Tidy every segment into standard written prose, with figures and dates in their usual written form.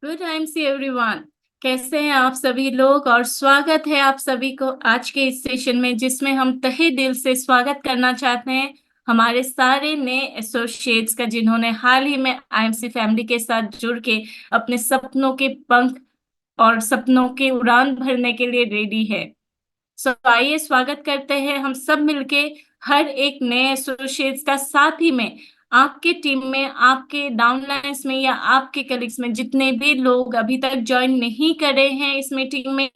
Good time see everyone. कैसे हैं आप सभी लोग? और स्वागत है आप सभी को आज के इस सेशन में, जिसमें हम तहे दिल से स्वागत करना चाहते हैं हमारे सारे नए एसोसिएट्स का, जिन्होंने हाल ही में आईएमसी फैमिली के साथ जुड़ के अपने सपनों के पंख और सपनों के उड़ान भरने के लिए रेडी है। सो आइए स्वागत करते हैं हम सब मिलके हर एक नए एसोसिएट्स का। साथ ही में आपके टीम में, आपके डाउनलाइंस में या आपके कलीग्स में जितने भी लोग अभी तक ज्वाइन नहीं करे हैं इस मीटिंग में,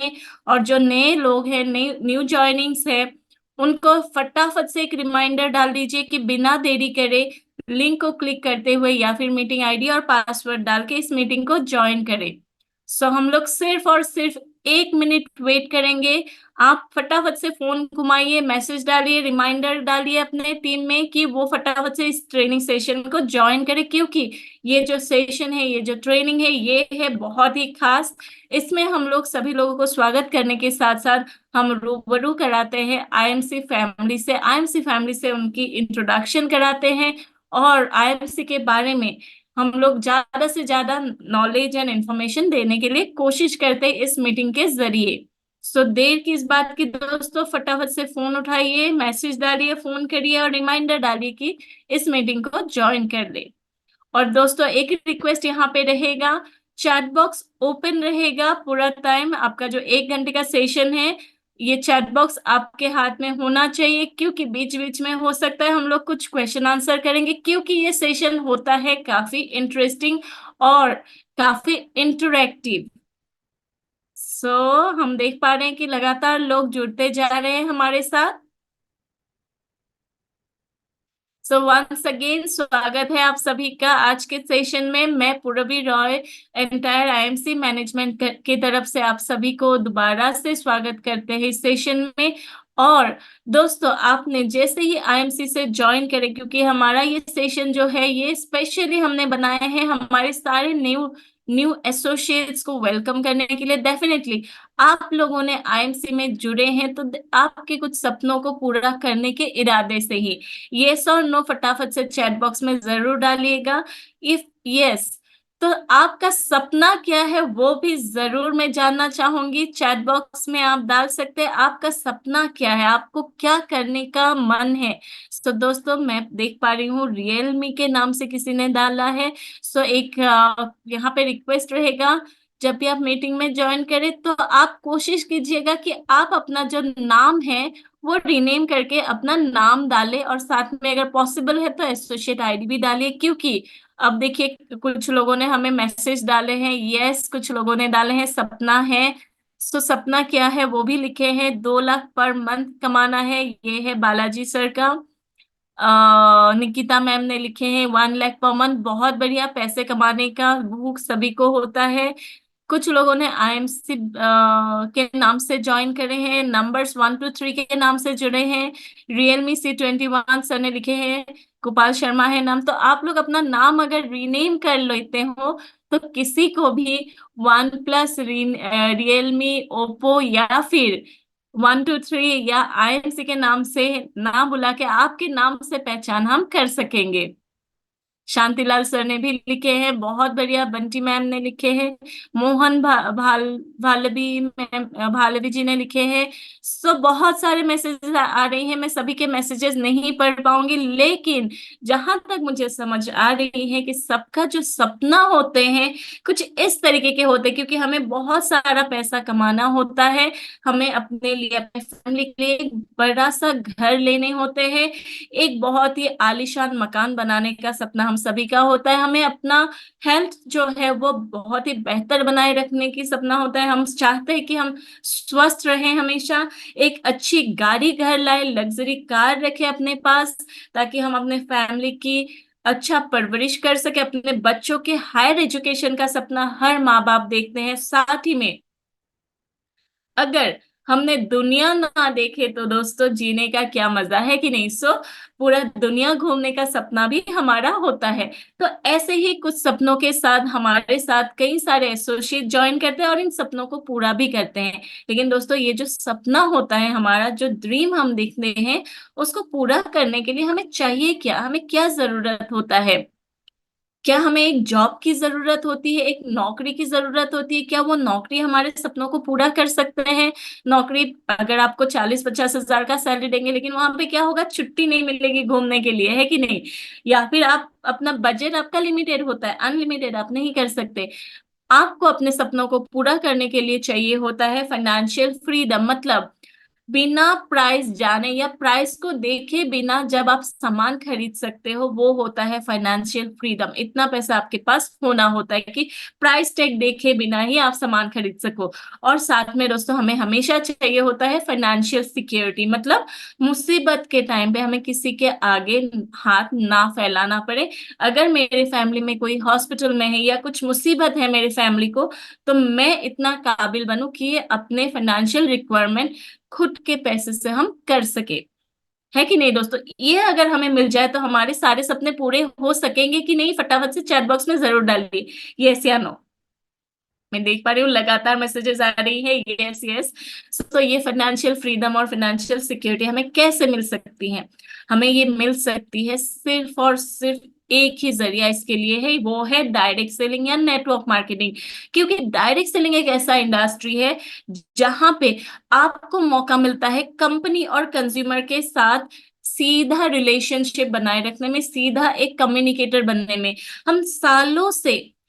और जो नए लोग हैं, नए न्यू ज्वाइनिंग्स है, उनको फटाफट से एक रिमाइंडर डाल दीजिए कि बिना देरी करे लिंक को क्लिक करते हुए या फिर मीटिंग आईडी और पासवर्ड डाल के इस मीटिंग को ज्वाइन करें। सो हम लोग सिर्फ और सिर्फ 1 मिनट वेट करेंगे। आप फटाफट से फोन घुमाइए, मैसेज डालिए, रिमाइंडर डालिए अपने टीम में कि वो फटाफट से इस ट्रेनिंग सेशन को ज्वाइन करे, क्योंकि ये जो सेशन है, ये जो ट्रेनिंग है, ये है बहुत ही खास। इसमें हम लोग सभी लोगों को स्वागत करने के साथ साथ हम रूबरू कराते हैं आईएमसी फैमिली से, आईएमसी फैमिली से उनकी इंट्रोडक्शन कराते हैं, और आईएमसी के बारे में हम लोग ज्यादा से ज्यादा नॉलेज एंड इंफॉर्मेशन देने के लिए कोशिश करते हैं इस मीटिंग के जरिए। सो देर किस बात की दोस्तों, फटाफट से फोन उठाइए, मैसेज डालिए, फोन करिए और रिमाइंडर डालिए कि इस मीटिंग को ज्वाइन कर ले। और दोस्तों एक रिक्वेस्ट यहाँ पे रहेगा, चैट बॉक्स ओपन रहेगा पूरा टाइम। आपका जो 1 घंटे का सेशन है, ये चैट बॉक्स आपके हाथ में होना चाहिए, क्योंकि बीच बीच में हो सकता है हम लोग कुछ क्वेश्चन आंसर करेंगे, क्योंकि ये सेशन होता है काफी इंटरेस्टिंग और काफी इंटरेक्टिव। सो हम देख पा रहे हैं कि लगातार लोग जुड़ते जा रहे हैं हमारे साथ। सो वंस अगेन स्वागत है आप सभी का आज के सेशन में। मैं पूरबी रॉय, एंटायर आईएमसी मैनेजमेंट की तरफ से आप सभी को दोबारा से स्वागत करते हैं इस सेशन में। और दोस्तों, आपने जैसे ही आईएमसी से ज्वाइन करें, क्योंकि हमारा ये सेशन जो है ये स्पेशली हमने बनाया है हमारे सारे न्यू न्यू एसोसिएट्स को वेलकम करने के लिए। डेफिनेटली आप लोगों ने आईएमसी में जुड़े हैं तो आपके कुछ सपनों को पूरा करने के इरादे से ही यस और नो फटाफट से चैट बॉक्स में जरूर डालिएगा। इफ यस, तो आपका सपना क्या है वो भी जरूर मैं जानना चाहूंगी। चैट बॉक्स में आप डाल सकते हैं आपका सपना क्या है, आपको क्या करने का मन है। तो दोस्तों मैं देख पा रही हूँ रियलमी के नाम से किसी ने डाला है। सो एक यहाँ पे रिक्वेस्ट रहेगा, जब भी आप मीटिंग में ज्वाइन करें तो आप कोशिश कीजिएगा कि आप अपना जो नाम है वो रीनेम करके अपना नाम डाले, और साथ में अगर पॉसिबल है तो एसोसिएट आईडी भी डालिए। क्योंकि अब देखिए, कुछ लोगों ने हमें मैसेज डाले हैं यस, कुछ लोगों ने डाले हैं सपना है। सो सपना क्या है वो भी लिखे हैं, 2 लाख पर मंथ कमाना है, ये है बालाजी सर का। निकिता मैम ने लिखे हैं 1 लाख पर मंथ, बहुत बढ़िया, पैसे कमाने का भूख सभी को होता है। कुछ लोगों ने आईएमसी के नाम से ज्वाइन करे हैं, नंबर्स 1 to 3 के नाम से जुड़े हैं। रियलमी C21 सर ने लिखे हैं, गोपाल शर्मा है नाम। तो आप लोग अपना नाम अगर रीनेम कर लेते हो तो किसी को भी वन प्लस, रियलमी, ओप्पो या फिर 1 to 3 या आईएमसी के नाम से ना बुला के आपके नाम से पहचान हम कर सकेंगे। शांतिलाल सर ने भी लिखे हैं, बहुत बढ़िया। बंटी मैम ने लिखे हैं, मोहन भालवी मैम, भालवी जी ने लिखे हैं। सो बहुत सारे मैसेजेस आ रही हैं, मैं सभी के मैसेजेस नहीं पढ़ पाऊंगी, लेकिन जहां तक मुझे समझ आ रही है कि सबका जो सपना होते हैं कुछ इस तरीके के होते हैं, क्योंकि हमें बहुत सारा पैसा कमाना होता है, हमें अपने लिए, अपने फैमिली के लिए एक बड़ा सा घर लेने होते हैं, एक बहुत ही आलीशान मकान बनाने का सपना हम सभी का होता है, हमें अपना हेल्थ जो है वो बहुत ही बेहतर बनाए रखने की सपना होता है, हम चाहते हैं कि हम स्वस्थ रहें हमेशा, एक अच्छी गाड़ी घर लाए, लग्जरी कार रखें अपने पास, ताकि हम अपने फैमिली की अच्छा परवरिश कर सके। अपने बच्चों के हायर एजुकेशन का सपना हर माँ बाप देखते हैं। साथ ही में अगर हमने दुनिया ना देखे तो दोस्तों जीने का क्या मजा है कि नहीं। सो पूरा दुनिया घूमने का सपना भी हमारा होता है। तो ऐसे ही कुछ सपनों के साथ हमारे साथ कई सारे एसोसिएट ज्वाइन करते हैं और इन सपनों को पूरा भी करते हैं। लेकिन दोस्तों ये जो सपना होता है हमारा, जो ड्रीम हम देखते हैं, उसको पूरा करने के लिए हमें चाहिए क्या, हमें क्या जरूरत होता है। क्या हमें एक जॉब की जरूरत होती है, एक नौकरी की जरूरत होती है? क्या वो नौकरी हमारे सपनों को पूरा कर सकते हैं? नौकरी, अगर आपको 40-50 हजार का सैलरी देंगे, लेकिन वहां पे क्या होगा, छुट्टी नहीं मिलेगी घूमने के लिए, है कि नहीं? या फिर आप अपना बजट आपका लिमिटेड होता है, अनलिमिटेड आप नहीं कर सकते। आपको अपने सपनों को पूरा करने के लिए चाहिए होता है फाइनेंशियल फ्रीडम, मतलब बिना प्राइस जाने या प्राइस को देखे बिना जब आप सामान खरीद सकते हो, वो होता है फाइनेंशियल फ्रीडम। इतना पैसा आपके पास होना होता है कि प्राइस टैग देखे बिना ही आप सामान खरीद सको। और साथ में दोस्तों, हमें हमेशा चाहिए होता है फाइनेंशियल सिक्योरिटी, मतलब मुसीबत के टाइम पे हमें किसी के आगे हाथ ना फैलाना पड़े। अगर मेरे फैमिली में कोई हॉस्पिटल में है या कुछ मुसीबत है मेरी फैमिली को, तो मैं इतना काबिल बनूं कि अपने फाइनेंशियल रिक्वायरमेंट खुद के पैसे से हम कर सके, है कि नहीं दोस्तों? ये अगर हमें मिल जाए तो हमारे सारे सपने पूरे हो सकेंगे कि नहीं? फटाफट से चैट बॉक्स में जरूर डालिए यस या नो। मैं देख पा रही हूँ लगातार मैसेजेस आ रही है, यस यस। तो ये फाइनेंशियल फ्रीडम और फाइनेंशियल सिक्योरिटी हमें कैसे मिल सकती है? हमें ये मिल सकती है सिर्फ और सिर्फ एक ही जरिया इसके लिए है, वो है डायरेक्ट सेलिंग या नेटवर्क मार्केटिंग। क्योंकि डायरेक्ट सेलिंग एक ऐसा इंडस्ट्री है जहां पे आपको मौका मिलता है कंपनी और कंज्यूमर के साथ सीधा रिलेशनशिप बनाए रखने में, सीधा एक कम्युनिकेटर बनने में। हम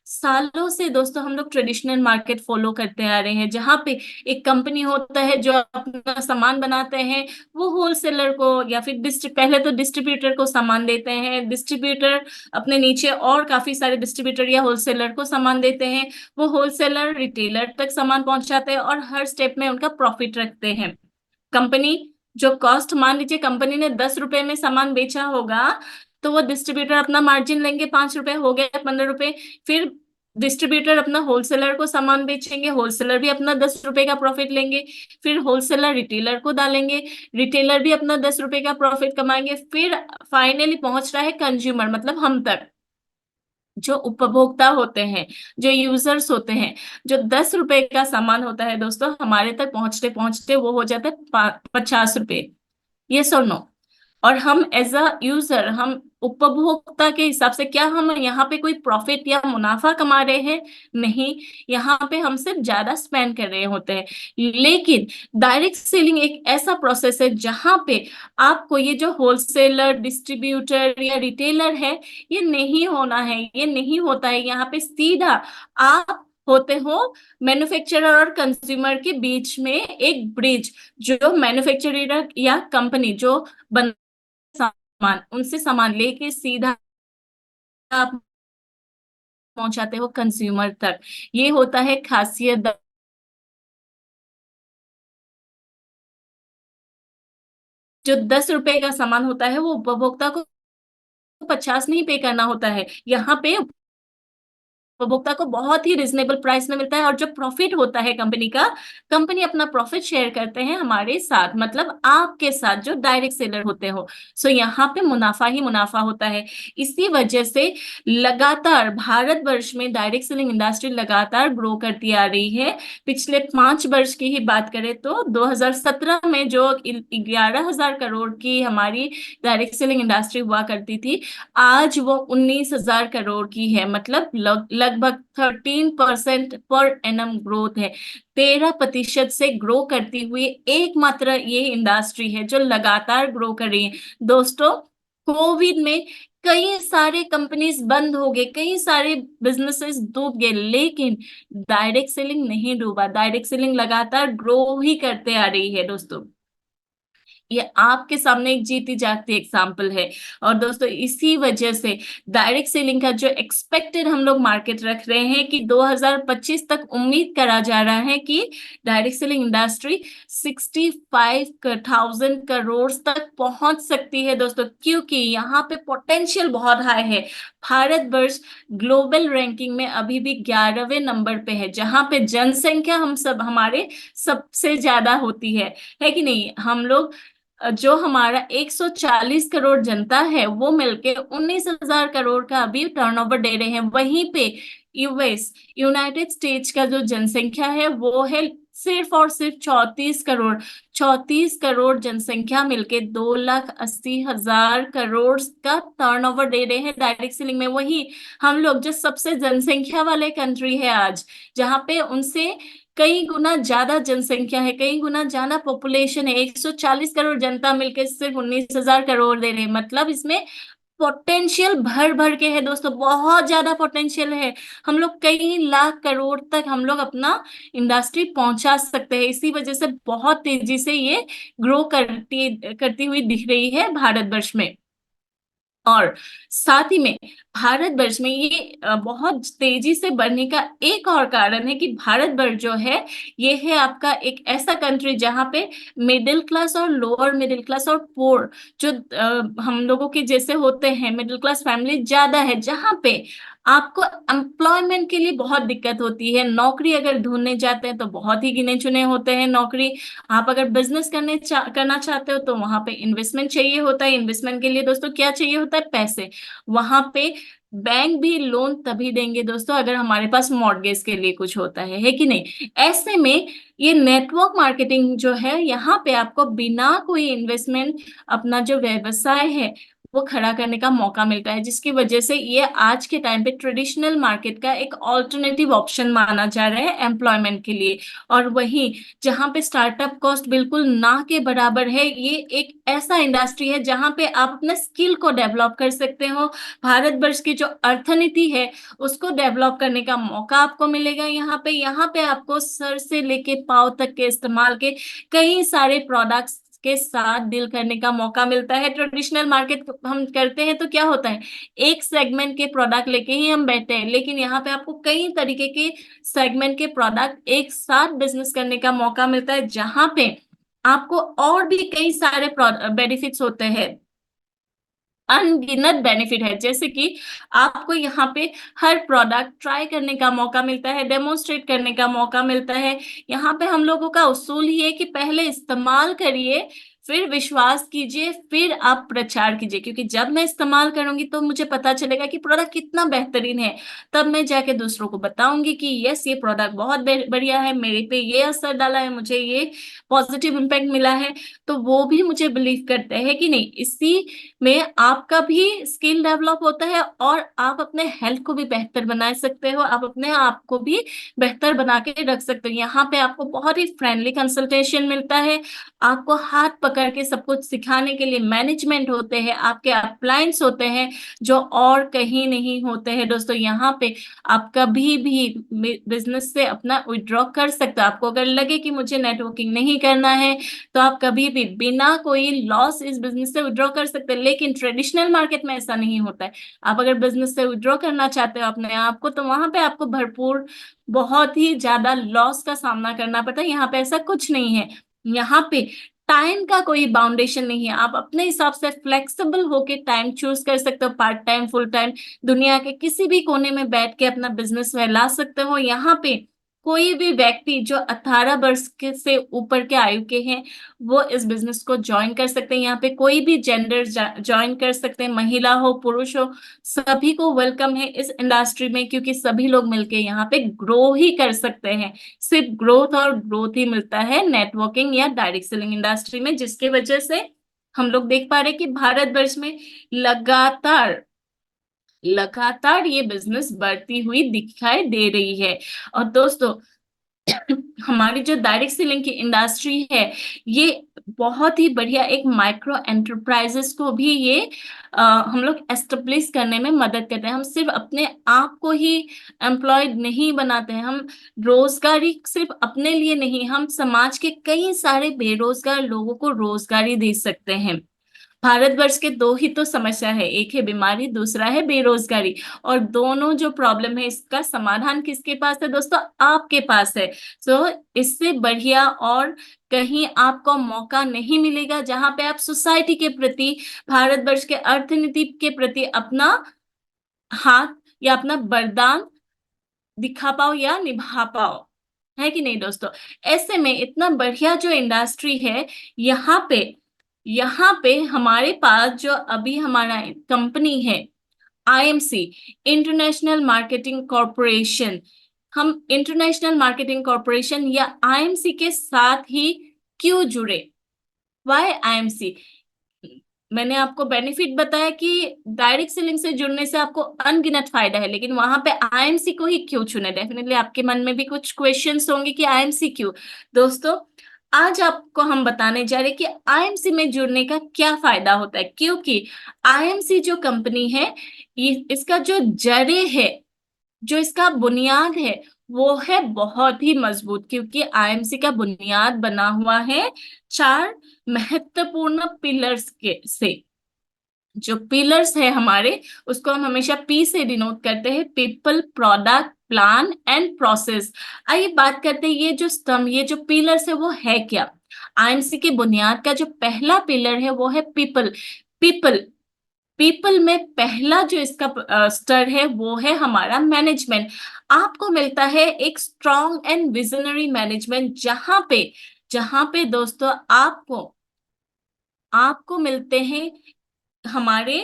सालों से दोस्तों हम लोग ट्रेडिशनल मार्केट फॉलो करते आ रहे हैं, जहां पे एक कंपनी होता है जो अपना सामान बनाते हैं, वो होलसेलर को या फिर पहले तो डिस्ट्रीब्यूटर को सामान देते हैं, डिस्ट्रीब्यूटर अपने नीचे और काफी सारे डिस्ट्रीब्यूटर या होलसेलर को सामान देते हैं, वो होलसेलर रिटेलर तक सामान पहुंचाते हैं और हर स्टेप में उनका प्रॉफिट रखते हैं। कंपनी जो कॉस्ट, मान लीजिए कंपनी ने 10 रुपए में सामान बेचा होगा, तो वो डिस्ट्रीब्यूटर अपना मार्जिन लेंगे, 5 रुपए हो गए, 15 रुपए। फिर डिस्ट्रीब्यूटर अपना होलसेलर को सामान बेचेंगे, होलसेलर भी अपना 10 रुपए का प्रॉफिट लेंगे। फिर होलसेलर रिटेलर को डालेंगे, रिटेलर भी अपना 10 रुपए का प्रॉफिट कमाएंगे। फिर फाइनली पहुंच रहा है कंज्यूमर, मतलब हम तक, जो उपभोक्ता होते हैं, जो यूजर्स होते हैं। जो 10 रुपए का सामान होता है दोस्तों, हमारे तक पहुंचते पहुंचते वो हो जाता है 50 रुपए। ये सुनो, और हम एज अ यूजर, हम उपभोक्ता के हिसाब से क्या हम यहाँ पे कोई प्रॉफिट या मुनाफा कमा रहे हैं? नहीं, यहाँ पे हम सिर्फ ज्यादा स्पेंड कर रहे होते हैं। लेकिन डायरेक्ट सेलिंग एक ऐसा प्रोसेस है जहां पे आपको ये जो होलसेलर, डिस्ट्रीब्यूटर या रिटेलर है, ये नहीं होना है, ये नहीं होता है। यहाँ पे सीधा आप होते हो मैन्युफैक्चरर और कंज्यूमर के बीच में एक ब्रिज। जो मैन्युफैक्चरर या कंपनी जो बन सामान, उनसे सामान लेके सीधा आप पहुंचाते हो कंज्यूमर तक। ये होता है खासियत। जो 10 रुपए का सामान होता है, वो उपभोक्ता को 50 नहीं पे करना होता है। यहाँ पे उपभोक्ता को बहुत ही रिजनेबल प्राइस में मिलता है, और जो प्रॉफिट होता है कंपनी का, कंपनी अपना प्रॉफिट शेयर करते हैं हमारे साथ, मतलब आपके साथ जो डायरेक्ट सेलर होते हो। सो यहाँ पे मुनाफा ही मुनाफा होता है। इसी वजह से लगातार भारतवर्ष में डायरेक्ट सेलिंग इंडस्ट्री लगातार ग्रो करती आ रही है। पिछले 5 वर्ष की ही बात करें तो 2017 में जो 11,000 करोड़ की हमारी डायरेक्ट सेलिंग इंडस्ट्री हुआ करती थी, आज वो 19,000 करोड़ की है। मतलब लगभग 13% पर एनम ग्रोथ है। 13% से ग्रो करती हुई एकमात्र ये इंडस्ट्री है जो लगातार ग्रो कर रही है। दोस्तों, कोविड में कई सारे कंपनीज बंद हो गए, कई सारे बिजनेसेस डूब गए, लेकिन डायरेक्ट सेलिंग नहीं डूबा। डायरेक्ट सेलिंग लगातार ग्रो ही करते आ रही है दोस्तों। ये आपके सामने एक जीती जागती एग्जाम्पल है। और दोस्तों, इसी वजह से डायरेक्ट सेलिंग का जो एक्सपेक्टेड हम लोग मार्केट रख रहे हैं कि 2025 तक उम्मीद करा जा रहा है कि डायरेक्ट सेलिंग इंडस्ट्री 65,000 करोड़ तक पहुंच सकती है दोस्तों, क्योंकि यहाँ पे पोटेंशियल बहुत हाई है। भारतवर्ष ग्लोबल रैंकिंग में अभी भी 11वें नंबर पे है, जहां पे जनसंख्या हम सब हमारे सबसे ज्यादा होती है कि नहीं? हम लोग जो हमारा 140 करोड़ जनता है, वो मिलके 19,000 करोड़ का अभी टर्नओवर दे रहे हैं। वहीं पे यूएस, यूनाइटेड स्टेट्स का जो जनसंख्या है वो है सिर्फ और सिर्फ 34 करोड़ जनसंख्या मिलके 2,80,000 करोड़ का टर्नओवर दे रहे हैं डायरेक्ट सेलिंग में। वही हम लोग जो सबसे जनसंख्या वाले कंट्री है आज, जहाँ पे उनसे कई गुना ज्यादा जनसंख्या है, कई गुना ज्यादा पॉपुलेशन है, 140 करोड़ जनता मिलकर सिर्फ 19,000 करोड़ दे रहे हैं। मतलब इसमें पोटेंशियल भर भर के है दोस्तों, बहुत ज्यादा पोटेंशियल है। हम लोग कई लाख करोड़ तक हम लोग अपना इंडस्ट्री पहुंचा सकते हैं। इसी वजह से बहुत तेजी से ये ग्रो करती करती हुई दिख रही है भारतवर्ष में। और साथ ही में भारतवर्ष में ये बहुत तेजी से बढ़ने का एक और कारण है कि भारतवर्ष जो है, ये है आपका एक ऐसा कंट्री जहाँ पे मिडिल क्लास और लोअर मिडिल क्लास और पुअर जो हम लोगों के जैसे होते हैं, मिडिल क्लास फैमिली ज्यादा है, जहाँ पे आपको एम्प्लॉयमेंट के लिए बहुत दिक्कत होती है। नौकरी अगर ढूंढने जाते हैं तो बहुत ही गिने चुने होते हैं नौकरी। आप अगर बिजनेस करना चाहते हो तो वहां पे इन्वेस्टमेंट चाहिए होता है। इन्वेस्टमेंट के लिए दोस्तों क्या चाहिए होता है? पैसे। वहां पे बैंक भी लोन तभी देंगे दोस्तों अगर हमारे पास मॉर्गेज के लिए कुछ होता है कि नहीं? ऐसे में ये नेटवर्क मार्केटिंग जो है, यहाँ पे आपको बिना कोई इन्वेस्टमेंट अपना जो व्यवसाय है वो खड़ा करने का मौका मिलता है, जिसकी वजह से ये आज के टाइम पे ट्रेडिशनल मार्केट का एक ऑल्टरनेटिव ऑप्शन माना जा रहा है एम्प्लॉयमेंट के लिए। और वही जहाँ पे स्टार्टअप कॉस्ट बिल्कुल ना के बराबर है, ये एक ऐसा इंडस्ट्री है जहाँ पे आप अपने स्किल को डेवलप कर सकते हो। भारतवर्ष की जो अर्थनीति है उसको डेवलप करने का मौका आपको मिलेगा। यहाँ पे आपको सर से लेके पाँव तक के इस्तेमाल के कई सारे प्रोडक्ट्स के साथ डील करने का मौका मिलता है। ट्रेडिशनल मार्केट हम करते हैं तो क्या होता है, एक सेगमेंट के प्रोडक्ट लेके ही हम बैठते हैं, लेकिन यहाँ पे आपको कई तरीके के सेगमेंट के प्रोडक्ट एक साथ बिजनेस करने का मौका मिलता है, जहां पे आपको और भी कई सारे बेनिफिट्स होते हैं, अनगिनत बेनिफिट है। जैसे कि आपको यहाँ पे हर प्रोडक्ट ट्राई करने का मौका मिलता है, डेमोन्स्ट्रेट करने का मौका मिलता है। यहाँ पे हम लोगों का उसूल ही है कि पहले इस्तेमाल करिए, फिर विश्वास कीजिए, फिर आप प्रचार कीजिए। क्योंकि जब मैं इस्तेमाल करूंगी तो मुझे पता चलेगा कि प्रोडक्ट कितना बेहतरीन है, तब मैं जाके दूसरों को बताऊंगी कि यस, ये प्रोडक्ट बहुत बढ़िया है, मेरे पे ये असर डाला है, मुझे ये पॉजिटिव इम्पैक्ट मिला है। तो वो भी मुझे बिलीव करते हैं कि नहीं। इसी में आपका भी स्किल डेवलप होता है और आप अपने हेल्थ को भी बेहतर बना सकते हो, आप अपने आप को भी बेहतर बना के रख सकते हो। यहाँ पे आपको बहुत ही फ्रेंडली कंसल्टेशन मिलता है, आपको हाथ पकड़ के सब कुछ सिखाने के लिए मैनेजमेंट होते हैं, आपके अप्लायंस होते हैं जो और कहीं नहीं होते हैं दोस्तों। यहाँ पे आप कभी भी बिजनेस से अपना विड्रॉ कर सकते हो। आपको अगर लगे कि मुझे नेटवर्किंग नहीं करना है तो आप कभी भी बिना कोई लॉस इस बिजनेस से विड्रॉ कर सकते हैं। लेकिन ट्रेडिशनल मार्केट में ऐसा नहीं होता है। आप अगर बिजनेस से विड्रॉ करना चाहते हो अपने आप को, तो वहां पे आपको भरपूर बहुत ही ज्यादा लॉस का सामना करना पड़ता है। यहाँ पे ऐसा कुछ नहीं है। यहाँ पे टाइम का कोई बाउंडेशन नहीं है, आप अपने हिसाब से फ्लेक्सिबल होके टाइम चूज कर सकते हो, पार्ट टाइम, फुल टाइम, दुनिया के किसी भी कोने में बैठ के अपना बिजनेस फैला सकते हो। यहाँ पे कोई भी व्यक्ति जो 18 वर्ष के से ऊपर के आयु के हैं वो इस बिजनेस को ज्वाइन कर सकते हैं। यहाँ पे कोई भी जेंडर ज्वाइन कर सकते हैं, महिला हो पुरुष हो, सभी को वेलकम है इस इंडस्ट्री में, क्योंकि सभी लोग मिलके यहाँ पे ग्रो ही कर सकते हैं। सिर्फ ग्रोथ और ग्रोथ ही मिलता है नेटवर्किंग या डायरेक्ट सेलिंग इंडस्ट्री में, जिसकी वजह से हम लोग देख पा रहे हैं कि भारतवर्ष में लगातार लगातार ये बिजनेस बढ़ती हुई दिखाई दे रही है। और दोस्तों हमारी जो डायरेक्ट सेलिंग की इंडस्ट्री है, ये बहुत ही बढ़िया एक माइक्रो एंटरप्राइजेस को भी ये हम लोग एस्टेब्लिश करने में मदद करते हैं। हम सिर्फ अपने आप को ही एम्प्लॉयड नहीं बनाते हैं, हम रोजगारी सिर्फ अपने लिए नहीं, हम समाज के कई सारे बेरोजगार लोगों को रोजगारी दे सकते हैं। भारतवर्ष के दो ही तो समस्या है, एक है बीमारी, दूसरा है बेरोजगारी। और दोनों जो प्रॉब्लम है इसका समाधान किसके पास है दोस्तों? आपके पास है। तो इससे बढ़िया और कहीं आपको मौका नहीं मिलेगा जहां पे आप सोसाइटी के प्रति, भारतवर्ष के अर्थनीति के प्रति अपना हाथ या अपना वरदान दिखा पाओ या निभा पाओ, है कि नहीं दोस्तों? ऐसे में इतना बढ़िया जो इंडस्ट्री है, यहाँ पे यहाँ पे हमारे पास जो अभी हमारा कंपनी है, आईएमसी, इंटरनेशनल मार्केटिंग कॉरपोरेशन, हम इंटरनेशनल मार्केटिंग कॉरपोरेशन या आईएमसी के साथ ही क्यों जुड़े? Why IMC? मैंने आपको बेनिफिट बताया कि डायरेक्ट सेलिंग से जुड़ने से आपको अनगिनत फायदा है, लेकिन वहां पे आईएमसी को ही क्यों चुने? डेफिनेटली आपके मन में भी कुछ क्वेश्चंस होंगे कि आईएमसी क्यों। दोस्तों, आज आपको हम बताने जा रहे हैं कि आईएमसी में जुड़ने का क्या फायदा होता है, क्योंकि आईएमसी जो कंपनी है, इसका जो जड़े है, जो इसका बुनियाद है, वो है बहुत ही मजबूत, क्योंकि आईएमसी का बुनियाद बना हुआ है 4 महत्वपूर्ण पिलर्स के से। जो पिलर्स है हमारे, उसको हम हमेशा पी से डिनोट करते हैं, people, product, plan and process. आइए बात करते हैं ये जो स्तंभ, ये जो पिलर्स है वो है क्या। आईएमसी के बुनियाद का जो पहला पिलर है वो है पीपल। पीपल पीपल में पहला जो इसका स्तर है वो है हमारा मैनेजमेंट। आपको मिलता है एक स्ट्रॉन्ग एंड विजनरी मैनेजमेंट, जहां पे दोस्तों आपको आपको मिलते हैं हमारे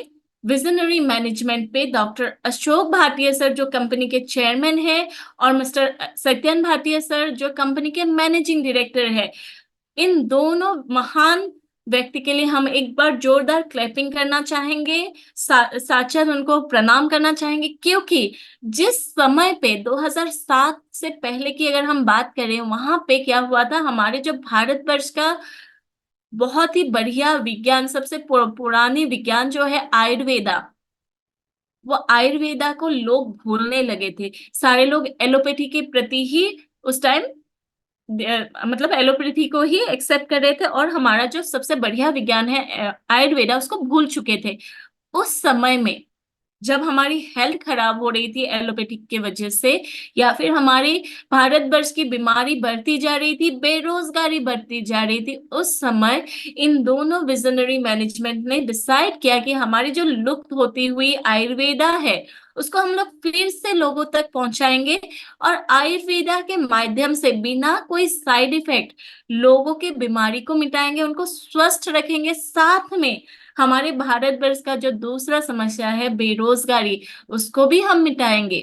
विजनरी मैनेजमेंट पे डॉक्टर अशोक भाटिया सर, जो कंपनी के चेयरमैन है, और मिस्टर सत्यन भाटिया सर, जो कंपनी के मैनेजिंग डायरेक्टर है। इन दोनों महान व्यक्ति के लिए हम एक बार जोरदार क्लैपिंग करना चाहेंगे, साचर उनको प्रणाम करना चाहेंगे, क्योंकि जिस समय पे 2007 से पहले की अगर हम बात करें, वहां पे क्या हुआ था, हमारे जो भारतवर्ष का बहुत ही बढ़िया विज्ञान, सबसे पुरानी विज्ञान जो है आयुर्वेदा, वो आयुर्वेदा को लोग भूलने लगे थे। सारे लोग एलोपैथी के प्रति ही उस टाइम, मतलब एलोपैथी को ही एक्सेप्ट कर रहे थे, और हमारा जो सबसे बढ़िया विज्ञान है आयुर्वेदा, उसको भूल चुके थे। उस समय में जब हमारी हेल्थ खराब हो रही थी एलोपैथिक के वजह से, या फिर हमारी भारतवर्ष की बीमारी बढ़ती जा रही थी, बेरोजगारी बढ़ती जा रही थी, उस समय इन दोनों विजनरी मैनेजमेंट ने डिसाइड किया कि हमारी जो लुप्त होती हुई आयुर्वेदा है, उसको हम लोग फिर से लोगों तक पहुंचाएंगे, और आयुर्वेदा के माध्यम से बिना कोई साइड इफेक्ट लोगों के बीमारी को मिटाएंगे, उनको स्वस्थ रखेंगे। साथ में हमारे भारतवर्ष का जो दूसरा समस्या है बेरोजगारी, उसको भी हम मिटाएंगे।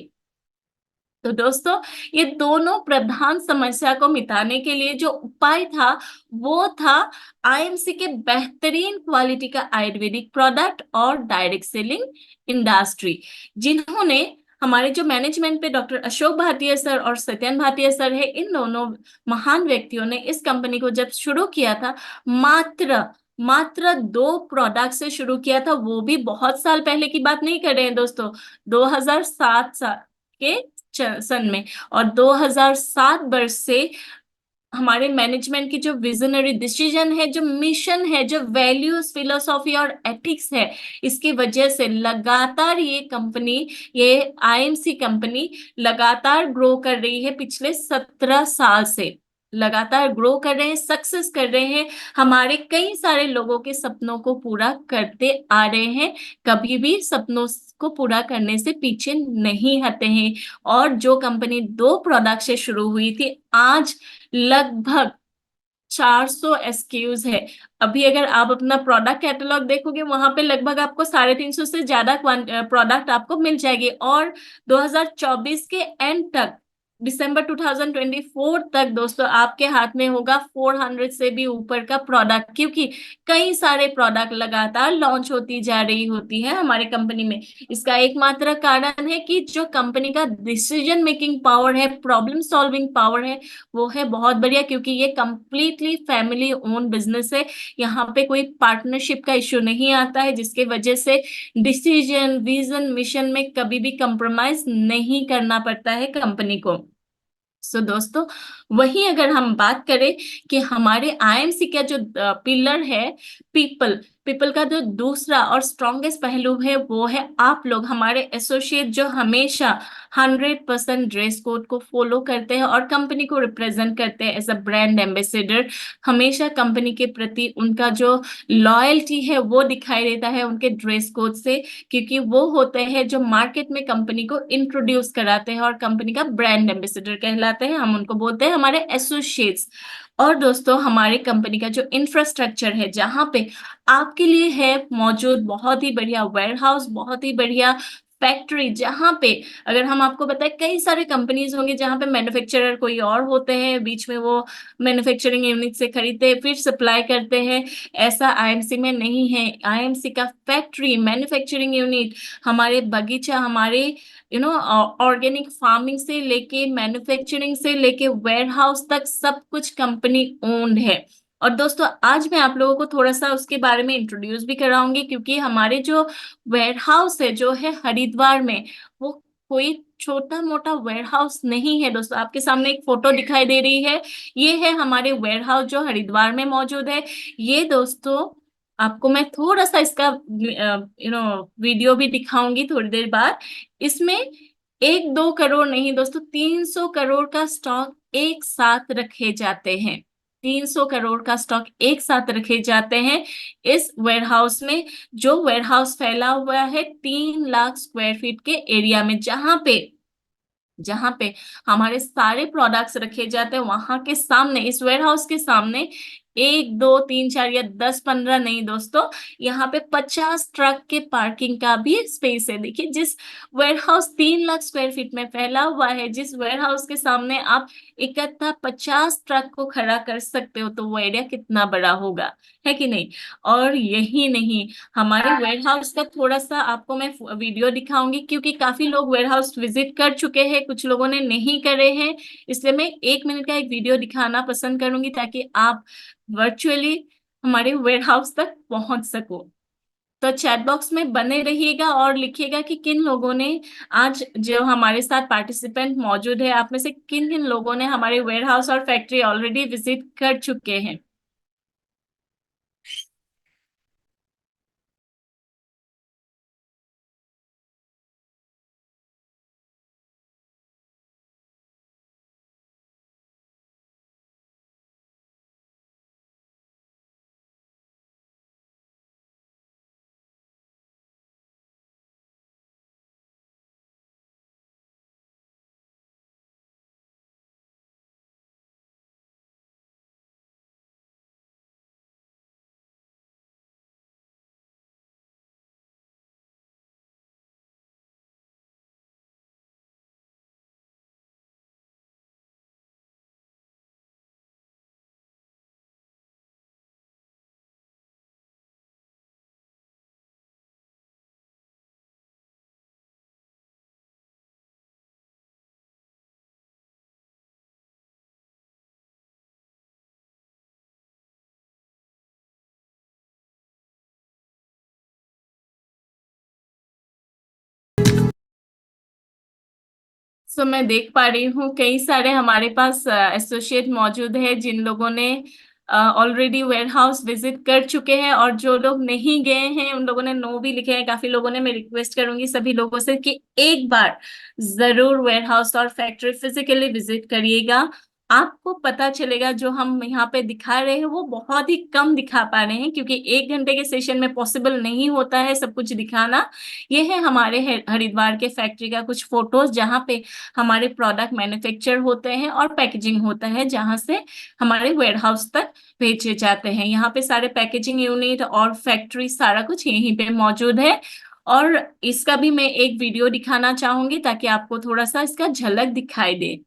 तो दोस्तों, ये दोनों प्रधान समस्या को मिटाने के लिए जो उपाय था, वो था आईएमसी के बेहतरीन क्वालिटी का आयुर्वेदिक प्रोडक्ट और डायरेक्ट सेलिंग इंडस्ट्री, जिन्होंने हमारे जो मैनेजमेंट पे डॉक्टर अशोक भाटिया सर और सत्यन भाटिया सर है, इन दोनों महान व्यक्तियों ने इस कंपनी को जब शुरू किया था, मात्र मात्र 2 प्रोडक्ट से शुरू किया था। वो भी बहुत साल पहले की बात नहीं कर रहे हैं दोस्तों, 2007 साल के सन में। और 2007 वर्ष से हमारे मैनेजमेंट की जो विजनरी डिसीजन है, जो मिशन है, जो वैल्यूज, फिलोसॉफी और एथिक्स है, इसकी वजह से लगातार ये कंपनी, ये आईएमसी कंपनी लगातार ग्रो कर रही है। पिछले 17 साल से लगातार ग्रो कर रहे हैं, सक्सेस कर रहे हैं, हमारे कई सारे लोगों के सपनों को पूरा करते आ रहे हैं, कभी भी सपनों को पूरा करने से पीछे नहीं हटे हैं। और जो कंपनी 2 प्रोडक्ट से शुरू हुई थी, आज लगभग 400 एसक्यूज है। अभी अगर आप अपना प्रोडक्ट कैटलॉग देखोगे, वहां पे लगभग आपको 350 से ज्यादा प्रोडक्ट आपको मिल जाएगी। और 2024 के एंड तक, दिसंबर 2024 तक दोस्तों, आपके हाथ में होगा 400 से भी ऊपर का प्रोडक्ट, क्योंकि कई सारे प्रोडक्ट लगातार लॉन्च होती जा रही होती है हमारे कंपनी में। इसका एकमात्र कारण है कि जो कंपनी का डिसीजन मेकिंग पावर है, प्रॉब्लम सॉल्विंग पावर है, वो है बहुत बढ़िया, क्योंकि ये कंप्लीटली फैमिली ओन बिजनेस है। यहाँ पे कोई पार्टनरशिप का इश्यू नहीं आता है, जिसके वजह से डिसीजन, विजन, मिशन में कभी भी कंप्रोमाइज नहीं करना पड़ता है कंपनी को। दोस्तों, वही अगर हम बात करें कि हमारे आईएमसी का जो पिलर है पीपल, पीपल का जो दूसरा और स्ट्रॉन्गेस्ट पहलू है, वो है आप लोग, हमारे एसोसिएट, जो हमेशा 100% ड्रेस कोड को फॉलो करते हैं और कंपनी को रिप्रेजेंट करते हैं एज अ ब्रांड एम्बेसडर। हमेशा कंपनी के प्रति उनका जो लॉयल्टी है वो दिखाई देता है उनके ड्रेस कोड से, क्योंकि वो होते हैं जो मार्केट में कंपनी को इंट्रोड्यूस कराते हैं और कंपनी का ब्रांड एम्बेसडर कहलाते हैं। हम उनको बोलते हैं हमारे एसोसिएट्स। और दोस्तों, हमारे कंपनी का जो इंफ्रास्ट्रक्चर है, जहां पे आपके लिए है मौजूद बहुत ही बढ़िया वेयर हाउस, बहुत ही बढ़िया फैक्ट्री जहाँ पे, अगर हम आपको बताएं, कई सारे कंपनीज होंगे जहाँ पे मैन्युफैक्चरर कोई और होते हैं, बीच में वो मैन्युफैक्चरिंग यूनिट से खरीदते हैं फिर सप्लाई करते हैं। ऐसा आईएमसी में नहीं है। आईएमसी का फैक्ट्री मैन्युफैक्चरिंग यूनिट, हमारे बगीचा, हमारे ऑर्गेनिक फार्मिंग से लेके मैन्युफैक्चरिंग से लेके वेयर हाउस तक सब कुछ कंपनी ओन्ड है। और दोस्तों आज मैं आप लोगों को थोड़ा सा उसके बारे में इंट्रोड्यूस भी कराऊंगी, क्योंकि हमारे जो वेयर हाउस है जो है हरिद्वार में, वो कोई छोटा मोटा वेयर हाउस नहीं है। दोस्तों आपके सामने एक फोटो दिखाई दे रही है, ये है हमारे वेयर हाउस जो हरिद्वार में मौजूद है। ये दोस्तों आपको मैं थोड़ा सा इसका वीडियो भी दिखाऊंगी थोड़ी देर बाद। इसमें 1-2 करोड़ नहीं दोस्तों, 300 करोड़ का स्टॉक एक साथ रखे जाते हैं। 300 करोड़ का स्टॉक एक साथ रखे जाते हैं इस वेयर हाउस में। जो वेयर हाउस फैला हुआ है 3 लाख स्क्वायर फीट के एरिया में, जहां पे हमारे सारे प्रोडक्ट्स रखे जाते हैं, वहां के सामने, इस वेयर हाउस के सामने 1 2 3 4 या 10 15 नहीं दोस्तों, यहाँ पे 50 ट्रक के पार्किंग का भी स्पेस है। देखिए, जिस warehouse 3 lakh square feet में फैला हुआ है, जिस वेयर हाउस के सामने आप इकट्ठा 50 ट्रक को खड़ा कर सकते हो, तो वो एरिया कितना बड़ा होगा, है कि नहीं। और यही नहीं, हमारे वेयर हाउस का थोड़ा सा आपको मैं वीडियो दिखाऊंगी, क्योंकि काफी लोग वेयर हाउस विजिट कर चुके हैं, कुछ लोगों ने नहीं करे हैं। इसलिए मैं 1 मिनट का एक वीडियो दिखाना पसंद करूंगी, ताकि आप वर्चुअली हमारे वेयर हाउस तक पहुंच सको। तो चैट बॉक्स में बने रहिएगा और लिखिएगा कि किन लोगों ने, आज जो हमारे साथ पार्टिसिपेंट मौजूद है, आप में से किन किन लोगों ने हमारे वेयर हाउस और फैक्ट्री ऑलरेडी विजिट कर चुके हैं। सो मैं देख पा रही हूँ कई सारे हमारे पास एसोसिएट मौजूद है, जिन लोगों ने ऑलरेडी वेयर हाउस विजिट कर चुके हैं, और जो लोग नहीं गए हैं उन लोगों ने नो भी लिखे हैं काफी लोगों ने। मैं रिक्वेस्ट करूंगी सभी लोगों से कि एक बार जरूर वेयर हाउस और फैक्ट्री फिजिकली विजिट करिएगा। आपको पता चलेगा जो हम यहाँ पे दिखा रहे हैं वो बहुत ही कम दिखा पा रहे हैं, क्योंकि 1 घंटे के सेशन में पॉसिबल नहीं होता है सब कुछ दिखाना। ये है हमारे हरिद्वार के फैक्ट्री का कुछ फोटोज, जहाँ पे हमारे प्रोडक्ट मैन्युफैक्चर होते हैं और पैकेजिंग होता है, जहां से हमारे वेयर हाउस तक भेजे जाते हैं। यहाँ पे सारे पैकेजिंग यूनिट और फैक्ट्री सारा कुछ यहीं पे मौजूद है। और इसका भी मैं एक वीडियो दिखाना चाहूंगी, ताकि आपको थोड़ा सा इसका झलक दिखाई दे।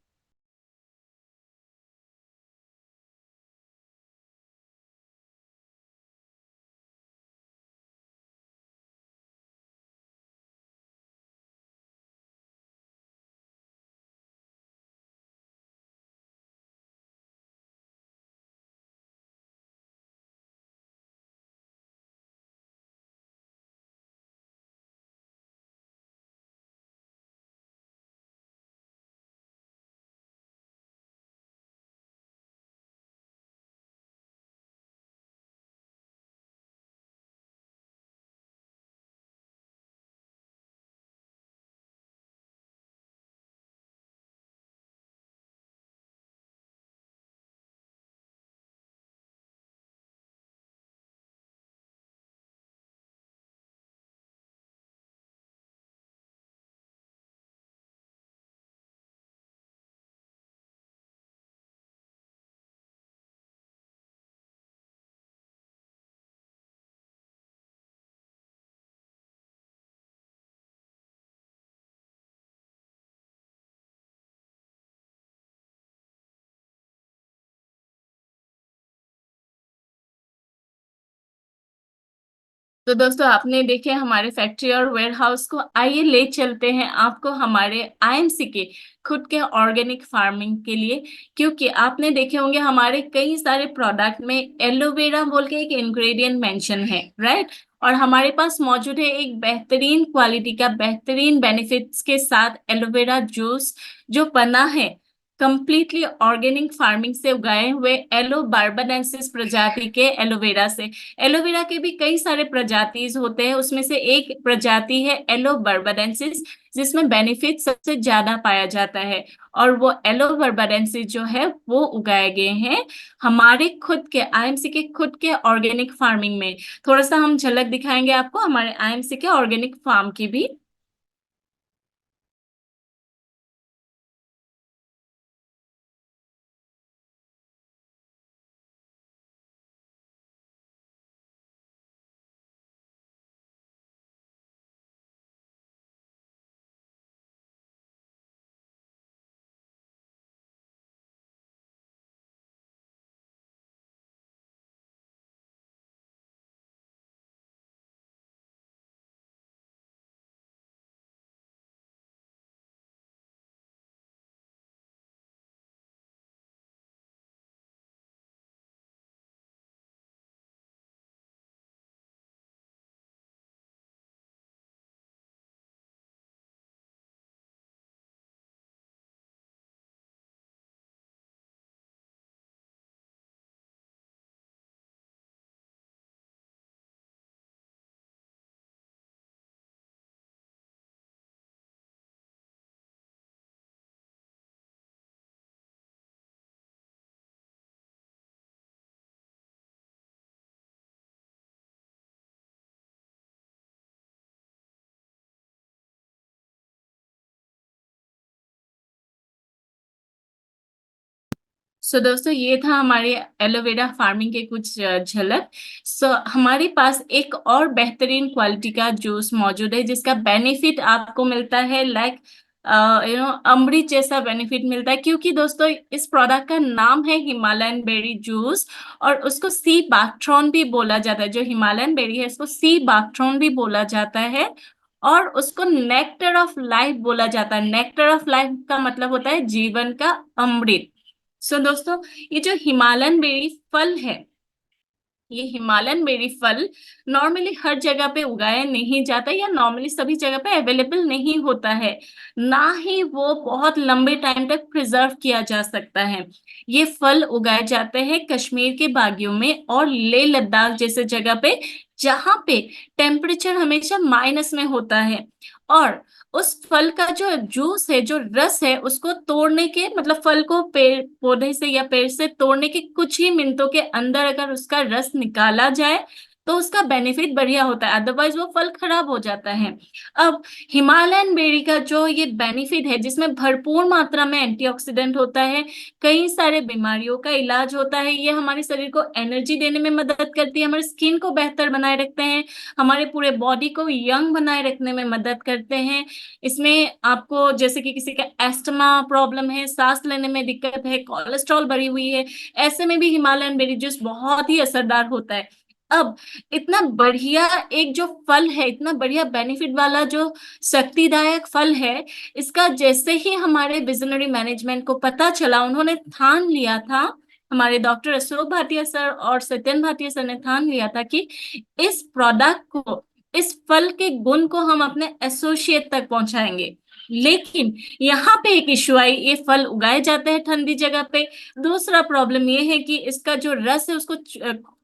तो दोस्तों आपने देखे हमारे फैक्ट्री और वेयर हाउस को, आइए ले चलते हैं आपको हमारे आईएमसी के खुद के ऑर्गेनिक फार्मिंग के लिए। क्योंकि आपने देखे होंगे हमारे कई सारे प्रोडक्ट में एलोवेरा बोल के एक इंग्रेडिएंट मेंशन है, राइट। और हमारे पास मौजूद है एक बेहतरीन क्वालिटी का, बेहतरीन बेनिफिट्स के साथ एलोवेरा जूस जो बना है कंप्लीटली ऑर्गेनिक फार्मिंग से उगाए हुए एलो बार्बाडेंसिस प्रजाति के एलोवेरा से। एलोवेरा के भी कई सारे प्रजातिज होते हैं, उसमें से एक प्रजाति है एलो बर्बाडेंसिस जिसमें बेनिफिट सबसे ज्यादा पाया जाता है। और वो एलो बर्बाडेंसिस जो है वो उगाए गए हैं हमारे खुद के आईएमसी के खुद के ऑर्गेनिक फार्मिंग में। थोड़ा सा हम झलक दिखाएंगे आपको हमारे आईएमसी के ऑर्गेनिक फार्म की भी। सो दोस्तों ये था हमारे एलोवेरा फार्मिंग के कुछ झलक। सो हमारे पास एक और बेहतरीन क्वालिटी का जूस मौजूद है जिसका बेनिफिट आपको मिलता है लाइक अमृत जैसा बेनिफिट मिलता है। क्योंकि दोस्तों इस प्रोडक्ट का नाम है हिमालयन बेरी जूस और उसको सी बाक्ट्रॉन भी बोला जाता है। जो हिमालयन बेरी है इसको सी बाक्ट्रॉन भी बोला जाता है और उसको नेक्टर ऑफ लाइफ बोला जाता है। नेक्टर ऑफ लाइफ का मतलब होता है जीवन का अमृत। सो दोस्तों ये जो हिमालयन बेरी फल है, ये हिमालयन बेरी फल नॉर्मली हर जगह पे उगाया नहीं जाता या नॉर्मली सभी जगह पे अवेलेबल नहीं होता है, ना ही वो बहुत लंबे टाइम तक प्रिजर्व किया जा सकता है। ये फल उगाए जाते हैं कश्मीर के बागियों में और लेह लद्दाख जैसे जगह पे जहाँ पे टेम्परेचर हमेशा माइनस में होता है। और उस फल का जो जूस है, जो रस है, उसको तोड़ने के मतलब फल को पेड़ पौधे से या पेड़ से तोड़ने के कुछ ही मिनटों के अंदर अगर उसका रस निकाला जाए तो उसका बेनिफिट बढ़िया होता है, अदरवाइज वो फल खराब हो जाता है। अब हिमालयन बेरी का जो ये बेनिफिट है जिसमें भरपूर मात्रा में एंटीऑक्सीडेंट होता है, कई सारे बीमारियों का इलाज होता है, ये हमारे शरीर को एनर्जी देने में मदद करती है, हमारे स्किन को बेहतर बनाए रखते हैं, हमारे पूरे बॉडी को यंग बनाए रखने में मदद करते हैं। इसमें आपको जैसे कि किसी का एस्थमा प्रॉब्लम है, सांस लेने में दिक्कत है, कोलेस्ट्रॉल बढ़ी हुई है, ऐसे में भी हिमालयन बेरी जूस बहुत ही असरदार होता है। अब इतना बढ़िया एक जो फल है, इतना बढ़िया बेनिफिट वाला जो शक्तिदायक फल है, इसका जैसे ही हमारे विजनरी मैनेजमेंट को पता चला, उन्होंने ठान लिया था, हमारे डॉक्टर अशोक भाटिया सर और सत्यन भाटिया सर ने ठान लिया था कि इस प्रोडक्ट को, इस फल के गुण को हम अपने एसोसिएट तक पहुंचाएंगे। लेकिन यहाँ पे एक इश्यू आई, ये फल उगाए जाते हैं ठंडी जगह पे। दूसरा प्रॉब्लम ये है कि इसका जो रस है उसको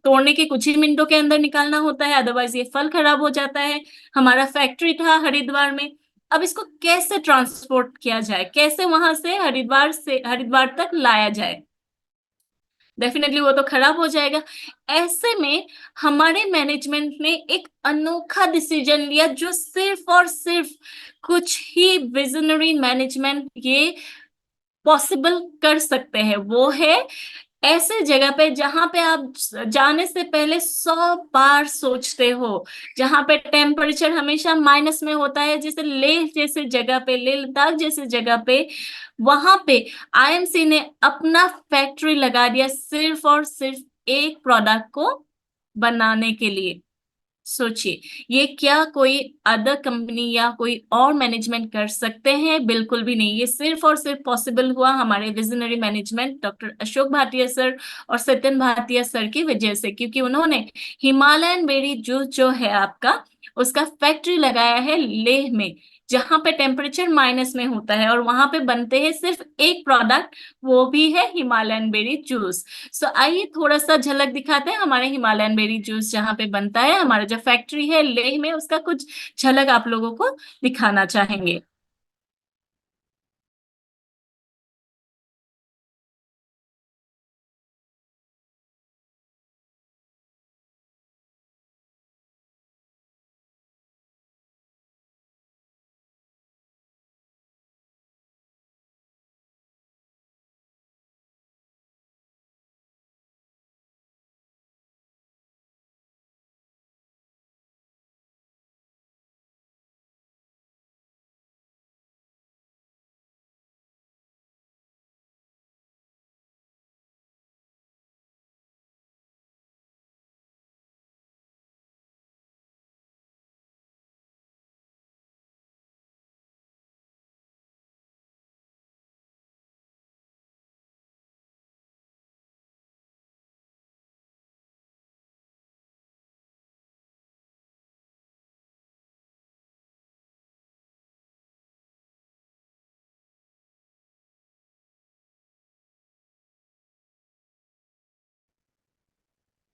तोड़ने के कुछ ही मिनटों के अंदर निकालना होता है, अदरवाइज ये फल खराब हो जाता है। हमारा फैक्ट्री था हरिद्वार में, अब इसको कैसे ट्रांसपोर्ट किया जाए, कैसे वहां से हरिद्वार तक लाया जाए, डेफिनेटली वो तो खराब हो जाएगा। ऐसे में हमारे मैनेजमेंट ने एक अनोखा डिसीजन लिया जो सिर्फ और सिर्फ कुछ ही विजनरी मैनेजमेंट ये पॉसिबल कर सकते हैं। वो है ऐसे जगह पे जहां पे आप जाने से पहले 100 बार सोचते हो, जहां पे टेम्परेचर हमेशा माइनस में होता है, जैसे लेह जैसे जगह पे, लेह लद्दाख जैसे जगह पे, वहां पे आईएमसी ने अपना फैक्ट्री लगा दिया सिर्फ और सिर्फ एक प्रोडक्ट को बनाने के लिए। सोचिए, ये क्या कोई अदर कंपनी या कोई और मैनेजमेंट कर सकते हैं? बिल्कुल भी नहीं। ये सिर्फ और सिर्फ पॉसिबल हुआ हमारे visionary management doctor Ashok Bhatia sir और सत्यन भाटिया सर की वजह से, क्योंकि उन्होंने हिमालयन बेरी जूस जो है आपका, उसका फैक्ट्री लगाया है लेह में, जहां पे टेम्परेचर माइनस में होता है, और वहां पे बनते हैं सिर्फ एक प्रोडक्ट, वो भी है हिमालयन बेरी जूस। सो आइए थोड़ा सा झलक दिखाते हैं हमारे हिमालयन बेरी जूस जहाँ पे बनता है, हमारा जो फैक्ट्री है लेह में, उसका कुछ झलक आप लोगों को दिखाना चाहेंगे।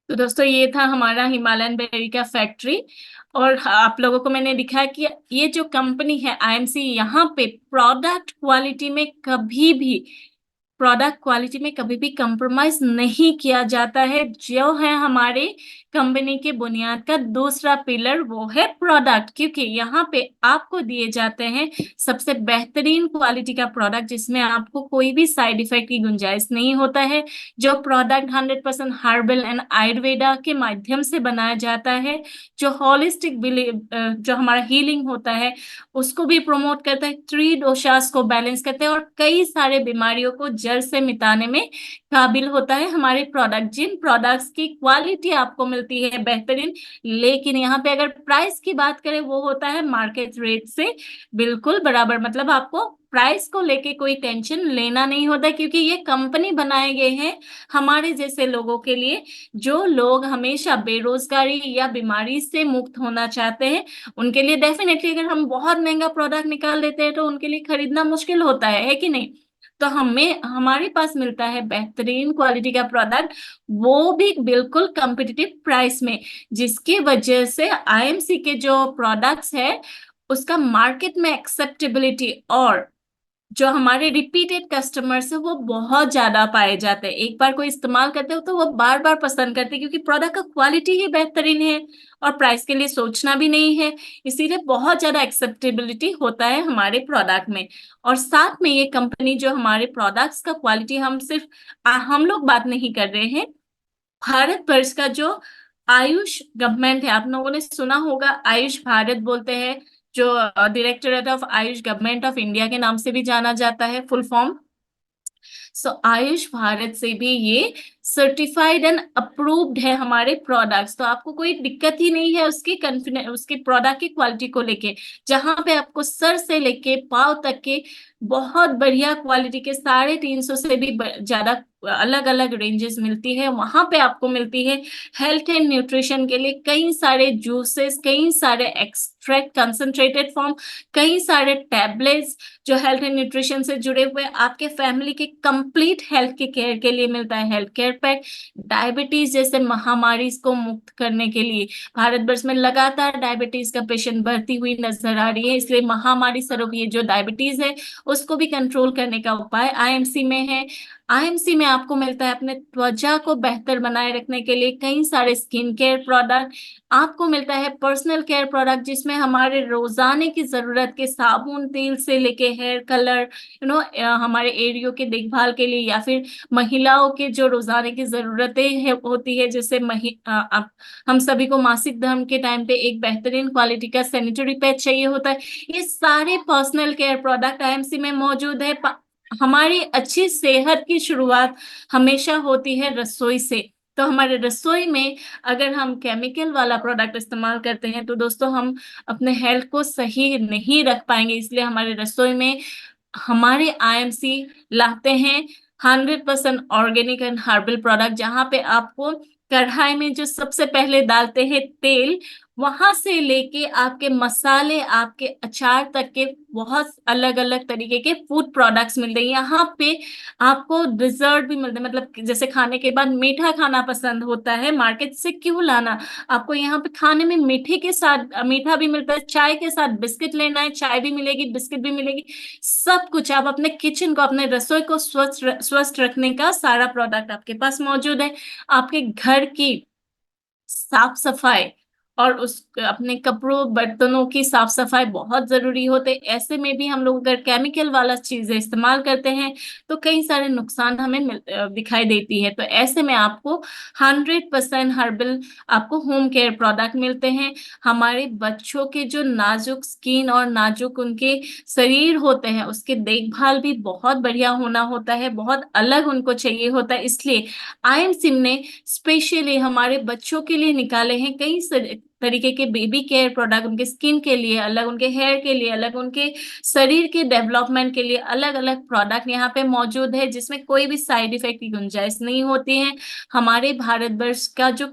तो दोस्तों, ये था हमारा हिमालयन बेरी का फैक्ट्री। और आप लोगों को मैंने दिखाया कि ये जो कंपनी है आईएमसी, यहाँ पे प्रोडक्ट क्वालिटी में कभी भी कंप्रोमाइज नहीं किया जाता है। जो है हमारे कंपनी के बुनियाद का दूसरा पिलर, वो है प्रोडक्ट, क्योंकि यहाँ पे आपको दिए जाते हैं सबसे बेहतरीन क्वालिटी का प्रोडक्ट, जिसमें आपको कोई भी साइड इफेक्ट की गुंजाइश नहीं होता है। जो प्रोडक्ट 100% हर्बल एंड आयुर्वेदा के माध्यम से बनाया जाता है, जो होलिस्टिक जो हमारा हीलिंग होता है उसको भी प्रमोट करता है, थ्री दोषास को बैलेंस करते हैं, और कई सारे बीमारियों को जड़ से मिटाने में काबिल होता है हमारे प्रोडक्ट। जिन प्रोडक्ट्स की क्वालिटी आपको मिलती है बेहतरीन, लेकिन यहाँ पे अगर प्राइस की बात करें, वो होता है मार्केट रेट से बिल्कुल बराबर। मतलब आपको प्राइस को लेके कोई टेंशन लेना नहीं होता, क्योंकि ये कंपनी बनाए गए हैं हमारे जैसे लोगों के लिए, जो लोग हमेशा बेरोजगारी या बीमारी से मुक्त होना चाहते हैं। उनके लिए डेफिनेटली अगर हम बहुत महंगा प्रोडक्ट निकाल देते हैं तो उनके लिए खरीदना मुश्किल होता है कि नहीं? तो हमें हमारे पास मिलता है बेहतरीन क्वालिटी का प्रोडक्ट, वो भी बिल्कुल कंपिटिटिव प्राइस में, जिसकी वजह से आईएमसी के जो प्रोडक्ट्स है उसका मार्केट में एक्सेप्टेबिलिटी, और जो हमारे रिपीटेड कस्टमर्स है वो बहुत ज्यादा पाए जाते हैं। एक बार कोई इस्तेमाल करते हो तो वो बार बार पसंद करते हैं, क्योंकि प्रोडक्ट का क्वालिटी ही बेहतरीन है और प्राइस के लिए सोचना भी नहीं है। इसीलिए बहुत ज्यादा एक्सेप्टेबिलिटी होता है हमारे प्रोडक्ट में। और साथ में ये कंपनी जो हमारे प्रोडक्ट्स का क्वालिटी, हम सिर्फ हम लोग बात नहीं कर रहे हैं, भारत वर्ष का जो आयुष गवर्नमेंट है, आप लोगों ने सुना होगा आयुष भारत बोलते हैं, जो directorate of Ayush government of India के नाम से भी जाना जाता है, फुल फॉर्म। सो आयुष भारत से भी ये सर्टिफाइड एंड अप्रूव्ड है हमारे प्रोडक्ट्स। तो आपको कोई दिक्कत ही नहीं है उसके प्रोडक्ट की क्वालिटी को लेके। जहां पे आपको सर से लेके पाव तक के बहुत बढ़िया क्वालिटी के 350 से भी ज्यादा अलग अलग रेंजेस मिलती है, वहां पे आपको मिलती है हेल्थ एंड न्यूट्रिशन के लिए कई सारे जूसेस, कई सारे एक्सट्रैक्ट, कंसंट्रेटेड फॉर्म, कई सारे टैबलेट्स, जो हेल्थ एंड न्यूट्रिशन से जुड़े हुए आपके फैमिली के कंप्लीट हेल्थ के केयर के लिए मिलता है हेल्थ केयर पैक। डायबिटीज जैसे महामारी को मुक्त करने के लिए भारतवर्ष में लगातार डायबिटीज का पेशेंट बढ़ती हुई नजर आ रही है, इसलिए महामारी स्वरूप ये जो डायबिटीज है उसको भी कंट्रोल करने का उपाय आईएमसी में है। आईएमसी में आपको मिलता है अपने त्वचा को बेहतर बनाए रखने के लिए कई सारे स्किन केयर प्रोडक्ट। आपको मिलता है पर्सनल केयर प्रोडक्ट, जिसमें हमारे रोजाने की जरूरत के साबुन तेल से लेके हेयर कलर, हमारे एरियो के देखभाल के लिए, या फिर महिलाओं के जो रोजाने की जरूरतें होती है, जैसे हम सभी को मासिक धर्म के टाइम पे एक बेहतरीन क्वालिटी का सैनिटरी पैड चाहिए होता है। ये सारे पर्सनल केयर प्रोडक्ट आईएमसी में मौजूद है। हमारी अच्छी सेहत की शुरुआत हमेशा होती है रसोई से। तो हमारे रसोई में अगर हम केमिकल वाला प्रोडक्ट इस्तेमाल करते हैं तो दोस्तों हम अपने हेल्थ को सही नहीं रख पाएंगे। इसलिए हमारे रसोई में हमारे आईएमसी लाते हैं 100% ऑर्गेनिक एंड हर्बल प्रोडक्ट, जहां पे आपको कढ़ाई में जो सबसे पहले डालते हैं तेल, वहां से लेके आपके मसाले, आपके अचार तक के बहुत अलग अलग तरीके के फूड प्रोडक्ट्स मिलते हैं। यहाँ पे आपको डिजर्ट भी मिलते हैं, मतलब जैसे खाने के बाद मीठा खाना पसंद होता है, मार्केट से क्यों लाना, आपको यहाँ पे खाने में मीठे के साथ मीठा भी मिलता है, चाय के साथ बिस्किट लेना है, चाय भी मिलेगी, बिस्किट भी मिलेगी, सब कुछ। आप अपने किचन को, अपने रसोई को स्वस्थ रखने का सारा प्रोडक्ट आपके पास मौजूद है। आपके घर की साफ सफाई और उस अपने कपड़ों बर्तनों की साफ सफाई बहुत जरूरी होते। ऐसे में भी हम लोग अगर केमिकल वाला चीजें इस्तेमाल करते हैं तो कई सारे नुकसान हमें दिखाई देती है। तो ऐसे में आपको 100% हर्बल आपको होम केयर प्रोडक्ट मिलते हैं। हमारे बच्चों के जो नाजुक स्किन और नाजुक उनके शरीर होते हैं, उसके देखभाल भी बहुत बढ़िया होना होता है, बहुत अलग उनको चाहिए होता है। इसलिए आईएमसिम ने स्पेशली हमारे बच्चों के लिए निकाले हैं कई तरीके के बेबी केयर प्रोडक्ट, उनके स्किन के लिए अलग, उनके हेयर के लिए अलग, उनके शरीर के डेवलपमेंट के लिए अलग अलग प्रोडक्ट यहाँ पे मौजूद है, जिसमें कोई भी साइड इफेक्ट की गुंजाइश नहीं होती है। हमारे भारतवर्ष का जो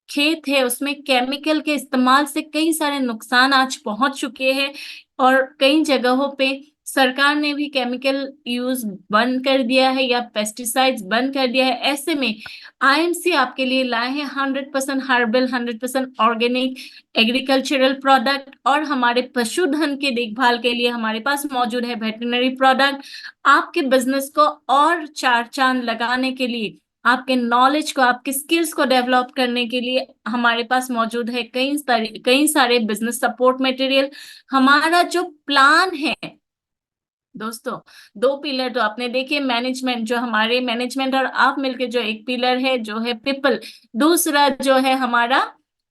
खेत है उसमें केमिकल के इस्तेमाल से कई सारे नुकसान आज पहुंच चुके हैं, और कई जगहों पे सरकार ने भी केमिकल यूज बंद कर दिया है या पेस्टिसाइड्स बंद कर दिया है। ऐसे में आईएमसी आपके लिए लाए हैं 100% हर्बल, 100% ऑर्गेनिक एग्रीकल्चरल प्रोडक्ट, और हमारे पशुधन के देखभाल के लिए हमारे पास मौजूद है वेटरनरी प्रोडक्ट। आपके बिजनेस को और चार चांद लगाने के लिए, आपके नॉलेज को, आपके स्किल्स को डेवलप करने के लिए हमारे पास मौजूद है कई सारे बिजनेस सपोर्ट मटेरियल। हमारा जो प्लान है दोस्तों, दो पिलर तो आपने देखे, मैनेजमेंट, जो हमारे मैनेजमेंट और आप मिलके जो एक पिलर है जो है पीपल, दूसरा जो है हमारा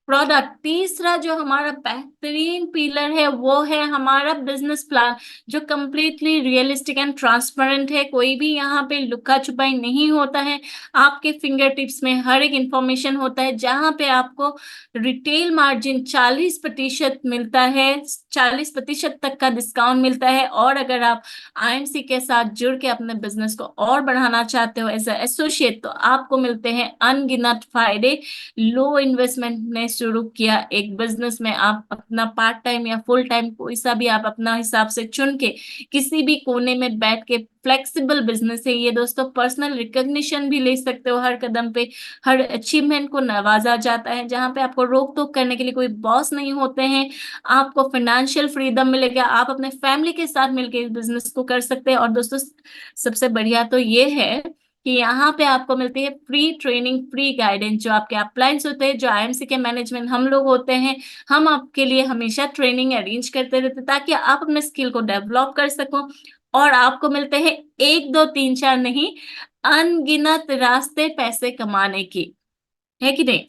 प्रोडक्ट, तीसरा जो हमारा बेहतरीन पिलर है वो है हमारा बिजनेस प्लान, जो कंप्लीटली रियलिस्टिक एंड ट्रांसपेरेंट है। कोई भी यहाँ पे लुका छुपाई नहीं होता है, आपके फिंगर टिप्स में हर एक इंफॉर्मेशन होता है। जहाँ पे आपको रिटेल मार्जिन 40% मिलता है, 40% तक का डिस्काउंट मिलता है, और अगर आप आईएमसी के साथ जुड़ के अपने बिजनेस को और बढ़ाना चाहते हो एज ए एसोसिएट, तो आपको मिलते हैं अनगिनत फायदे। लो इन्वेस्टमेंट ने शुरू किया एक बिजनेस में आप अपना पार्ट टाइम या फुल टाइम कोई सा भी आप अपना हिसाब से चुन के किसी भी कोने में बैठ के, फ्लेक्सिबल बिजनेस है ये दोस्तों, पर्सनल रिकॉग्निशन भी ले सकते हो, हर कदम पे हर अचीवमेंट को नवाजा जाता है, जहाँ पे आपको रोक टोक करने के लिए कोई बॉस नहीं होते हैं। आपको फाइनेंशियल फ्रीडम मिलेगा, आप अपने फैमिली के साथ मिलकर इस बिजनेस को कर सकते हैं। और दोस्तों सबसे बढ़िया तो ये है कि यहाँ पे आपको मिलती है फ्री ट्रेनिंग, फ्री गाइडेंस। जो आपके अपलाइंस होते हैं, जो आईएमसी के मैनेजमेंट हम लोग होते हैं, हम आपके लिए हमेशा ट्रेनिंग अरेंज करते रहते हैं ताकि आप अपने स्किल को डेवलप कर सको। और आपको मिलते हैं एक दो तीन चार नहीं, अनगिनत रास्ते पैसे कमाने की, है कि नहीं।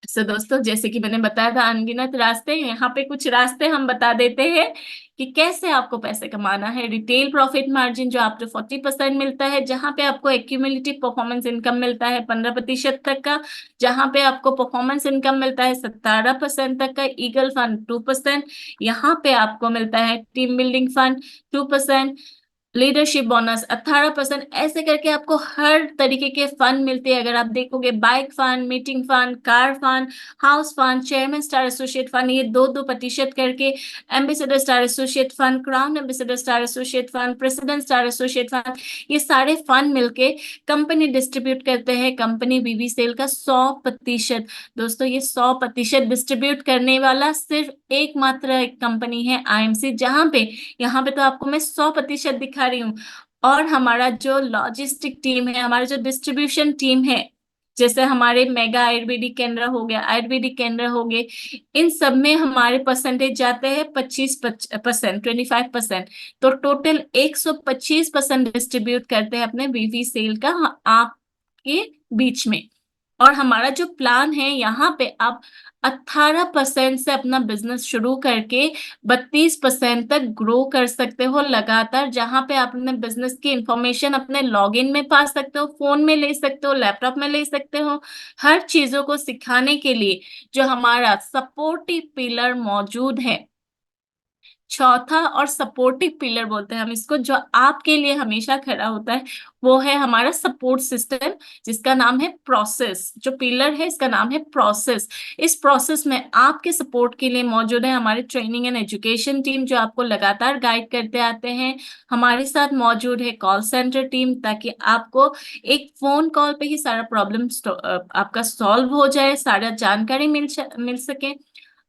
तो दोस्तों जैसे कि मैंने बताया था अनगिनत रास्ते, यहाँ पे कुछ रास्ते हम बता देते हैं कि कैसे आपको पैसे कमाना है। रिटेल प्रॉफिट मार्जिन जो आपको 40% मिलता है, जहाँ पे आपको एक्यूमुलेटिव परफॉर्मेंस इनकम मिलता है 15% तक का, जहाँ पे आपको परफॉर्मेंस इनकम मिलता है 17% तक का, ईगल फंड 2%, यहाँ पे आपको मिलता है team building fund 2%, leadership bonus 18%। ऐसे करके आपको हर तरीके के फंड मिलते हैं। अगर आप देखोगे bike fund, meeting fund, car fund, house fund, chairman star associate fund, ये 2-2% करके, ambassador star associate fund, crown ambassador star associate fund, president star associate fund, ये सारे फंड मिलके कंपनी डिस्ट्रीब्यूट करते हैं कंपनी बीवी सेल का 100%। दोस्तों ये 100% डिस्ट्रीब्यूट करने वाला सिर्फ एकमात्र एक कंपनी है आईएमसी, जहां पे यहाँ पे तो आपको मैं 100% दिखा रही हूँ। और हमारा जो लॉजिस्टिक टीम है, हमारा जो डिस्ट्रीब्यूशन टीम है, जैसे हमारे मेगा आयुर्वेदिक केंद्र हो गया, आयुर्वेदिक केंद्र हो गए, इन सब में हमारे परसेंटेज जाते हैं 25%, 25%। तो टोटल 125% डिस्ट्रीब्यूट करते हैं अपने बीवी सेल का आपके बीच में। और हमारा जो प्लान है यहाँ पे आप 18% से अपना बिजनेस शुरू करके 32% तक ग्रो कर सकते हो लगातार, जहाँ पे आप अपने बिजनेस की इंफॉर्मेशन अपने लॉगिन में पा सकते हो, फोन में ले सकते हो, लैपटॉप में ले सकते हो। हर चीजों को सिखाने के लिए जो हमारा सपोर्टिव पिलर मौजूद है, चौथा और सपोर्टिव पिलर बोलते हैं हम इसको, जो आपके लिए हमेशा खड़ा होता है, वो है हमारा सपोर्ट सिस्टम, जिसका नाम है प्रोसेस। जो पिलर है इसका नाम है प्रोसेस। इस प्रोसेस में आपके सपोर्ट के लिए मौजूद है हमारे ट्रेनिंग एंड एजुकेशन टीम, जो आपको लगातार गाइड करते आते हैं। हमारे साथ मौजूद है कॉल सेंटर टीम, ताकि आपको एक फोन कॉल पे ही सारा प्रॉब्लम आपका सॉल्व हो जाए, सारा जानकारी मिल सके।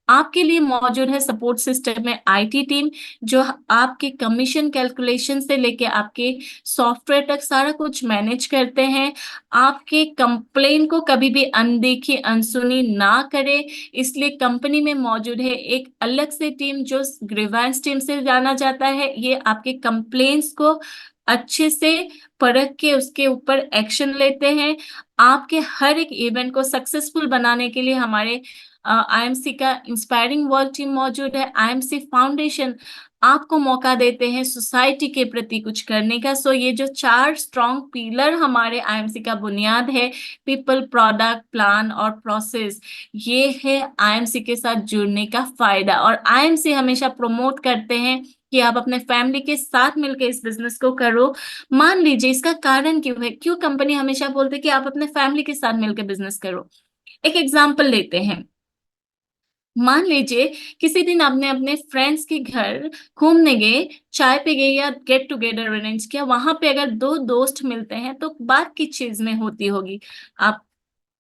आपके लिए मौजूद है सपोर्ट सिस्टम में आईटी टीम, जो आपके कमीशन कैलकुलेशन से लेके आपके सॉफ्टवेयर तक सारा कुछ मैनेज करते हैं। आपके कंप्लेन को कभी भी अनदेखी अनसुनी ना करे, इसलिए कंपनी में मौजूद है एक अलग से टीम, जो ग्रीवेंस टीम से जाना जाता है। ये आपके कंप्लेन्स को अच्छे से परख के उसके ऊपर एक्शन लेते हैं। आपके हर एक इवेंट को सक्सेसफुल बनाने के लिए हमारे आईएमसी का इंस्पायरिंग वर्ल्ड टीम मौजूद है। आईएमसी फाउंडेशन आपको मौका देते हैं सोसाइटी के प्रति कुछ करने का। सो ये जो चार स्ट्रॉन्ग पिलर हमारे आईएमसी का बुनियाद है, पीपल, प्रोडक्ट, प्लान और प्रोसेस, ये है आईएमसी के साथ जुड़ने का फायदा। और आईएमसी हमेशा प्रमोट करते हैं कि आप अपने फैमिली के साथ मिलकर इस बिजनेस को करो। मान लीजिए इसका कारण क्यों है, क्यों कंपनी हमेशा बोलते है कि आप अपने फैमिली के साथ मिलकर बिजनेस करो। एक एग्जाम्पल लेते हैं। मान लीजिए किसी दिन आपने अपने फ्रेंड्स के घर घूमने गए, चाय पे गए या गेट टुगेदर अरेंज किया, वहां पे अगर दो दोस्त मिलते हैं तो बात किस चीज में होती होगी? आप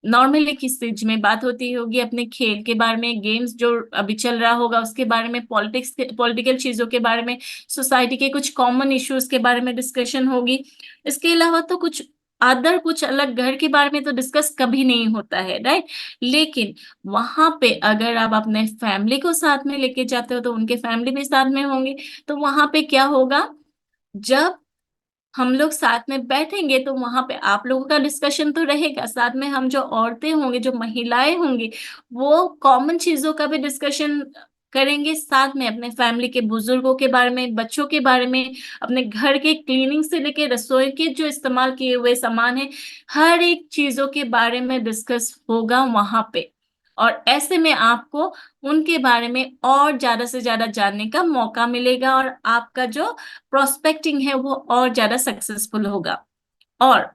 नॉर्मली किस चीज में बात होती होगी? अपने खेल के बारे में, गेम्स जो अभी चल रहा होगा उसके बारे में, पॉलिटिक्स, पॉलिटिकल चीजों के बारे में, सोसाइटी के कुछ कॉमन इश्यूज के बारे में डिस्कशन होगी। इसके अलावा तो कुछ अदर, कुछ अलग घर के बारे में तो डिस्कस कभी नहीं होता है, राइट? लेकिन वहां पे अगर आप अपने फैमिली को साथ में लेके जाते हो तो उनके फैमिली भी साथ में होंगे। तो वहां पे क्या होगा, जब हम लोग साथ में बैठेंगे तो वहां पे आप लोगों का डिस्कशन तो रहेगा, साथ में हम जो औरतें होंगे, जो महिलाएं होंगी, वो कॉमन चीजों का भी डिस्कशन करेंगे, साथ में अपने फैमिली के बुजुर्गों के बारे में, बच्चों के बारे में, अपने घर के क्लीनिंग से लेके रसोई के जो इस्तेमाल किए हुए सामान है, हर एक चीजों के बारे में डिस्कस होगा वहां पे। और ऐसे में आपको उनके बारे में और ज्यादा से ज्यादा जानने का मौका मिलेगा, और आपका जो प्रोस्पेक्टिंग है वो और ज्यादा सक्सेसफुल होगा। और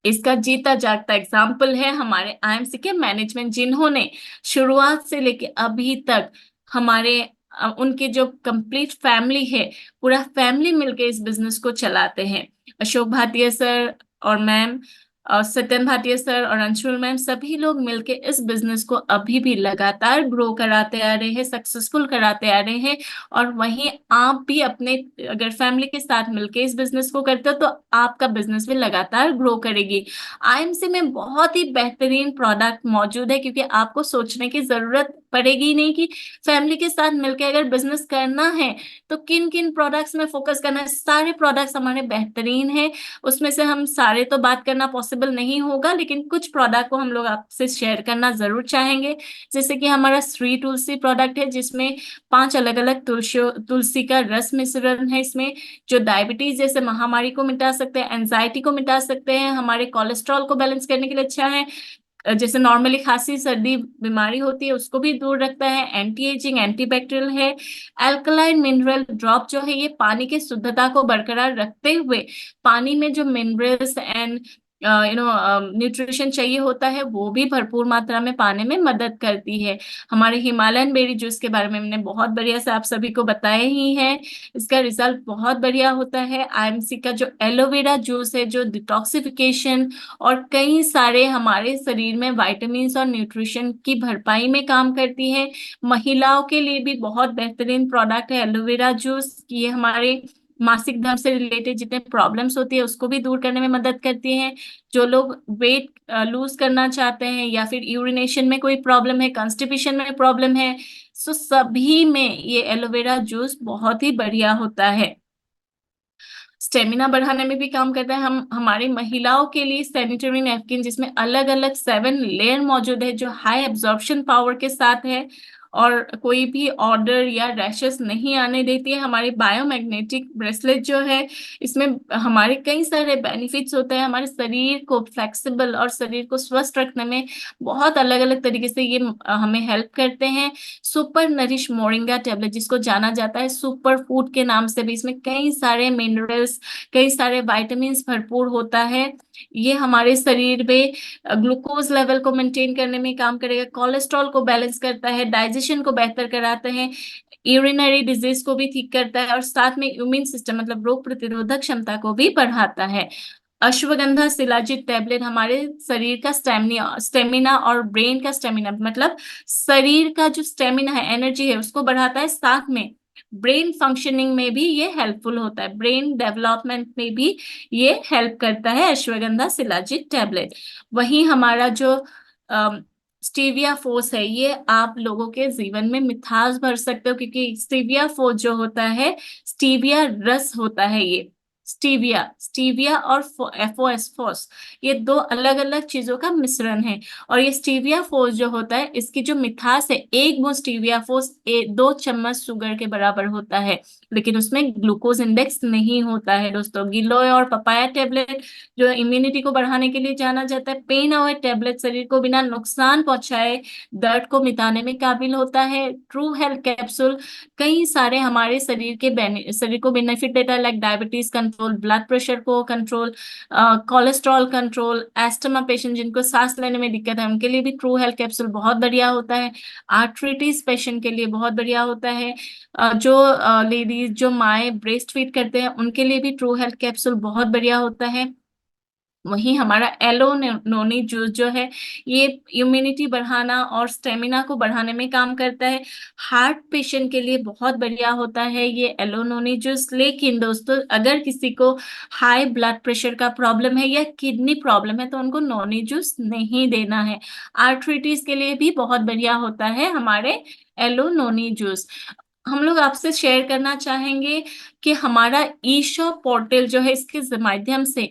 इसका जीता जागता एग्जाम्पल है हमारे आईएमसी के मैनेजमेंट, जिन्होंने शुरुआत से लेके अभी तक हमारे उनके जो कंप्लीट फैमिली है, पूरा फैमिली मिलके इस बिजनेस को चलाते हैं। अशोक भाटिया सर और मैम, और सत्यन भाटिया सर और अंशुल मैम, सभी लोग मिलके इस बिजनेस को अभी भी लगातार ग्रो कराते आ रहे हैं, सक्सेसफुल कराते आ रहे हैं। और वहीं आप भी अपने, अगर फैमिली के साथ मिलके इस बिजनेस को करते हो तो आपका बिजनेस भी लगातार ग्रो करेगी। आईएमसी में बहुत ही बेहतरीन प्रोडक्ट मौजूद है, क्योंकि आपको सोचने की जरूरत पड़ेगी ही नहीं कि फैमिली के साथ मिलकर अगर बिजनेस करना है तो किन किन प्रोडक्ट्स में फोकस करना है। सारे प्रोडक्ट्स हमारे बेहतरीन हैं, उसमें से हम सारे तो बात करना पॉसिबल नहीं होगा, लेकिन कुछ प्रोडक्ट को हम लोग आपसे शेयर करना जरूर चाहेंगे। जैसे कि हमारा श्री तुलसी प्रोडक्ट है, जिसमें 5 अलग अलग तुलसी का रस मिश्रण है इसमें, जो डायबिटीज जैसे महामारी को मिटा सकते हैं, एंजाइटी को मिटा सकते हैं, हमारे कोलेस्ट्रॉल को बैलेंस करने के लिए अच्छा है, जैसे नॉर्मली खांसी सर्दी बीमारी होती है उसको भी दूर रखता है, एंटी एजिंग, एंटी बैक्टीरियल है। अल्कलाइन मिनरल ड्रॉप जो है, ये पानी की शुद्धता को बरकरार रखते हुए पानी में जो मिनरल्स एंड न्यूट्रिशन चाहिए होता है वो भी भरपूर मात्रा में पाने में मदद करती है। हमारे हिमालयन बेरी जूस के बारे में हमने बहुत बढ़िया से आप सभी को बताया ही है, इसका रिजल्ट बहुत बढ़िया होता है। आईएमसी का जो एलोवेरा जूस है, जो डिटॉक्सिफिकेशन और कई सारे हमारे शरीर में विटामिन्स और न्यूट्रिशन की भरपाई में काम करती है। महिलाओं के लिए भी बहुत बेहतरीन प्रोडक्ट है एलोवेरा जूस। ये हमारे मासिक धर्म से रिलेटेड जितने प्रॉब्लम्स होती है उसको भी दूर करने में मदद करती हैं। जो लोग वेट लूज करना चाहते हैं, या फिर यूरिनेशन में कोई प्रॉब्लम है, कॉन्स्टिपेशन में प्रॉब्लम है, सो सभी में ये एलोवेरा जूस बहुत ही बढ़िया होता है। स्टेमिना बढ़ाने में भी काम करता है। हम हमारी महिलाओं के लिए सैनिटरी नैपकिन जिसमें अलग अलग 7 लेयर मौजूद है, जो हाई एब्जॉर्प्शन पावर के साथ है और कोई भी ऑर्डर या रैशेस नहीं आने देती है। हमारी बायोमैग्नेटिक ब्रेसलेट जो है, इसमें हमारे कई सारे बेनिफिट्स होते हैं। हमारे शरीर को फ्लेक्सिबल और शरीर को स्वस्थ रखने में बहुत अलग अलग तरीके से ये हमें हेल्प करते हैं। सुपर नरिश मोरिंगा टेबलेट, जिसको जाना जाता है सुपर फूड के नाम से भी, इसमें कई सारे मिनरल्स, कई सारे विटामिन भरपूर होता है। ये हमारे शरीर में ग्लूकोज लेवल को मेंटेन करने में काम करेगा, कोलेस्ट्रॉल को बैलेंस करता है, डाइजेशन को बेहतर कराता है, यूरिनरी डिजीज को भी ठीक करता है और साथ में इम्यून सिस्टम मतलब रोग प्रतिरोधक क्षमता को भी बढ़ाता है। अश्वगंधा शिलाजित टैबलेट हमारे शरीर का स्टेमिना और ब्रेन का स्टेमिना मतलब शरीर का जो स्टेमिना है, एनर्जी है, उसको बढ़ाता है। साथ में ब्रेन फंक्शनिंग में भी ये हेल्पफुल होता है, ब्रेन डेवलपमेंट में भी ये हेल्प करता है अश्वगंधा शिलाजित टैबलेट। वहीं हमारा जो स्टीविया फोर्स है, ये आप लोगों के जीवन में मिठास भर सकते हो, क्योंकि स्टीविया फोर्स जो होता है, स्टीविया रस होता है। ये स्टीविया स्टीविया और एफोएस्फोस, ये दो अलग अलग चीजों का मिश्रण है। और ये स्टीविया फोर्स जो होता है, इसकी जो मिठास है, 1 बूंद स्टीविया फोर्स 2 चम्मच शुगर के बराबर होता है, लेकिन उसमें ग्लूकोज इंडेक्स नहीं होता है दोस्तों। गिलोय और पपाया टेबलेट जो इम्यूनिटी को बढ़ाने के लिए जाना जाता है। पेन अवॉइड टेबलेट शरीर को बिना नुकसान पहुंचाए दर्द को मिटाने में काबिल होता है। ट्रू हेल्थ कैप्सूल कई सारे हमारे शरीर को बेनिफिट देता है, like diabetes control, blood pressure को control, cholesterol control, asthma patient जिनको सांस लेने में दिक्कत है, उनके लिए भी ट्रू हेल्थ कैप्सूल बहुत बढ़िया होता है। आर्थराइटिस पेशेंट के लिए बहुत बढ़िया होता है। जो लेडीज, जो माए ब्रेस्ट फीड करते हैं, उनके लिए भी ट्रू हेल्थ कैप्सूल बहुत बढ़िया होता है। वहीं हमारा एलो नोनी जूस जो है, ये इम्यूनिटी बढ़ाना और स्टेमिना को बढ़ाने में काम करता है। हार्ट पेशेंट के लिए बहुत बढ़िया होता है ये एलो नोनी जूस। लेकिन दोस्तों, अगर किसी को हाई ब्लड प्रेशर का प्रॉब्लम है या किडनी प्रॉब्लम है, तो उनको नोनी जूस नहीं देना है। आर्थराइटिस के लिए भी बहुत बढ़िया होता है हमारे एलो नोनी जूस। हम लोग आपसे शेयर करना चाहेंगे कि हमारा ई शॉप पोर्टल जो है, इसके माध्यम से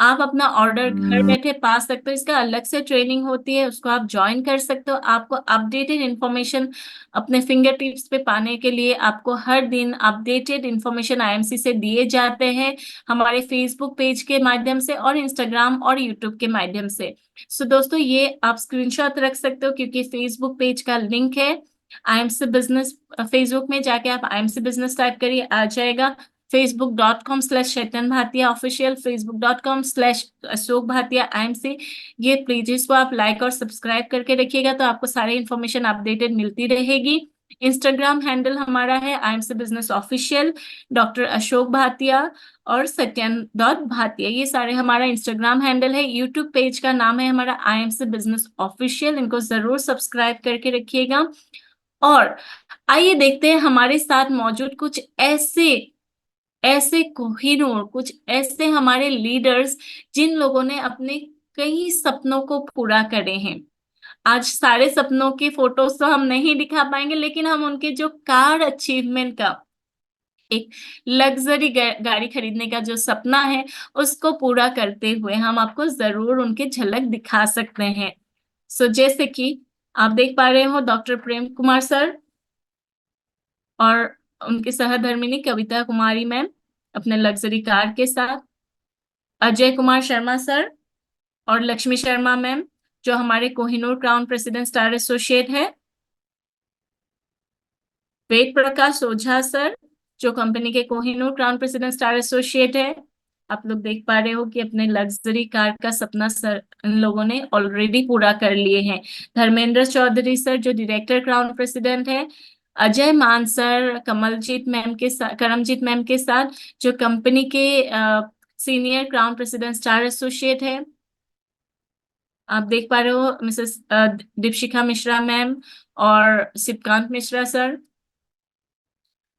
आप अपना ऑर्डर घर बैठे पा सकते हो। इसका अलग से ट्रेनिंग होती है, उसको आप ज्वाइन कर सकते हो। आपको अपडेटेड इंफॉर्मेशन अपने फिंगर टिप्स पे पाने के लिए आपको हर दिन अपडेटेड इंफॉर्मेशन आईएमसी से दिए जाते हैं, हमारे फेसबुक पेज के माध्यम से और इंस्टाग्राम और यूट्यूब के माध्यम से। सो दोस्तों, ये आप स्क्रीनशॉट रख सकते हो, क्योंकि फेसबुक पेज का लिंक है आईएमसी बिजनेस। फेसबुक में जाके आप आईएमसी बिजनेस टाइप करिए, आ जाएगा। facebook.com/चैतन भाटिया ऑफिशियल, facebook.com/अशोक भाटिया IMC। ये प्लीज इसको आप लाइक और सब्सक्राइब करके रखिएगा, तो आपको सारी इंफॉर्मेशन अपडेटेड मिलती रहेगी। इंस्टाग्राम हैंडल हमारा है IMC business official, doctor Ashok Bhatia और सत्यन डॉट भाटिया, ये सारे हमारा इंस्टाग्राम हैंडल है। यूट्यूब पेज का नाम है हमारा IMC बिजनेस ऑफिशियल, इनको जरूर सब्सक्राइब करके रखिएगा। और आइए देखते हैं हमारे साथ मौजूद कुछ ऐसे ऐसे कोहिनूर, कुछ ऐसे हमारे लीडर्स जिन लोगों ने अपने कई सपनों को पूरा करे हैं। आज सारे सपनों की फोटोज तो हम नहीं दिखा पाएंगे, लेकिन हम उनके जो कार अचीवमेंट का, एक लग्जरी गाड़ी खरीदने का जो सपना है, उसको पूरा करते हुए हम आपको जरूर उनके झलक दिखा सकते हैं। सो जैसे कि आप देख पा रहे हो, डॉक्टर प्रेम कुमार सर और उनके सहधर्मिणी कविता कुमारी मैम अपने लग्जरी कार के साथ, अजय कुमार शर्मा सर और लक्ष्मी शर्मा मैम जो हमारे Kohinoor crown president star associate है, वेद प्रकाश ओझा सर जो कंपनी के Kohinoor crown president star associate है। आप लोग देख पा रहे हो कि अपने लग्जरी कार का सपना सर इन लोगों ने ऑलरेडी पूरा कर लिए हैं। धर्मेंद्र चौधरी सर जो डायरेक्टर क्राउन प्रेसिडेंट है, अजय मान सर कमलजीत मैम के साथ, करमजीत मैम के साथ जो कंपनी के senior crown president star associate है। आप देख पा रहे हो मिसेस दीपशिखा मिश्रा मैम और शिवकांत मिश्रा सर,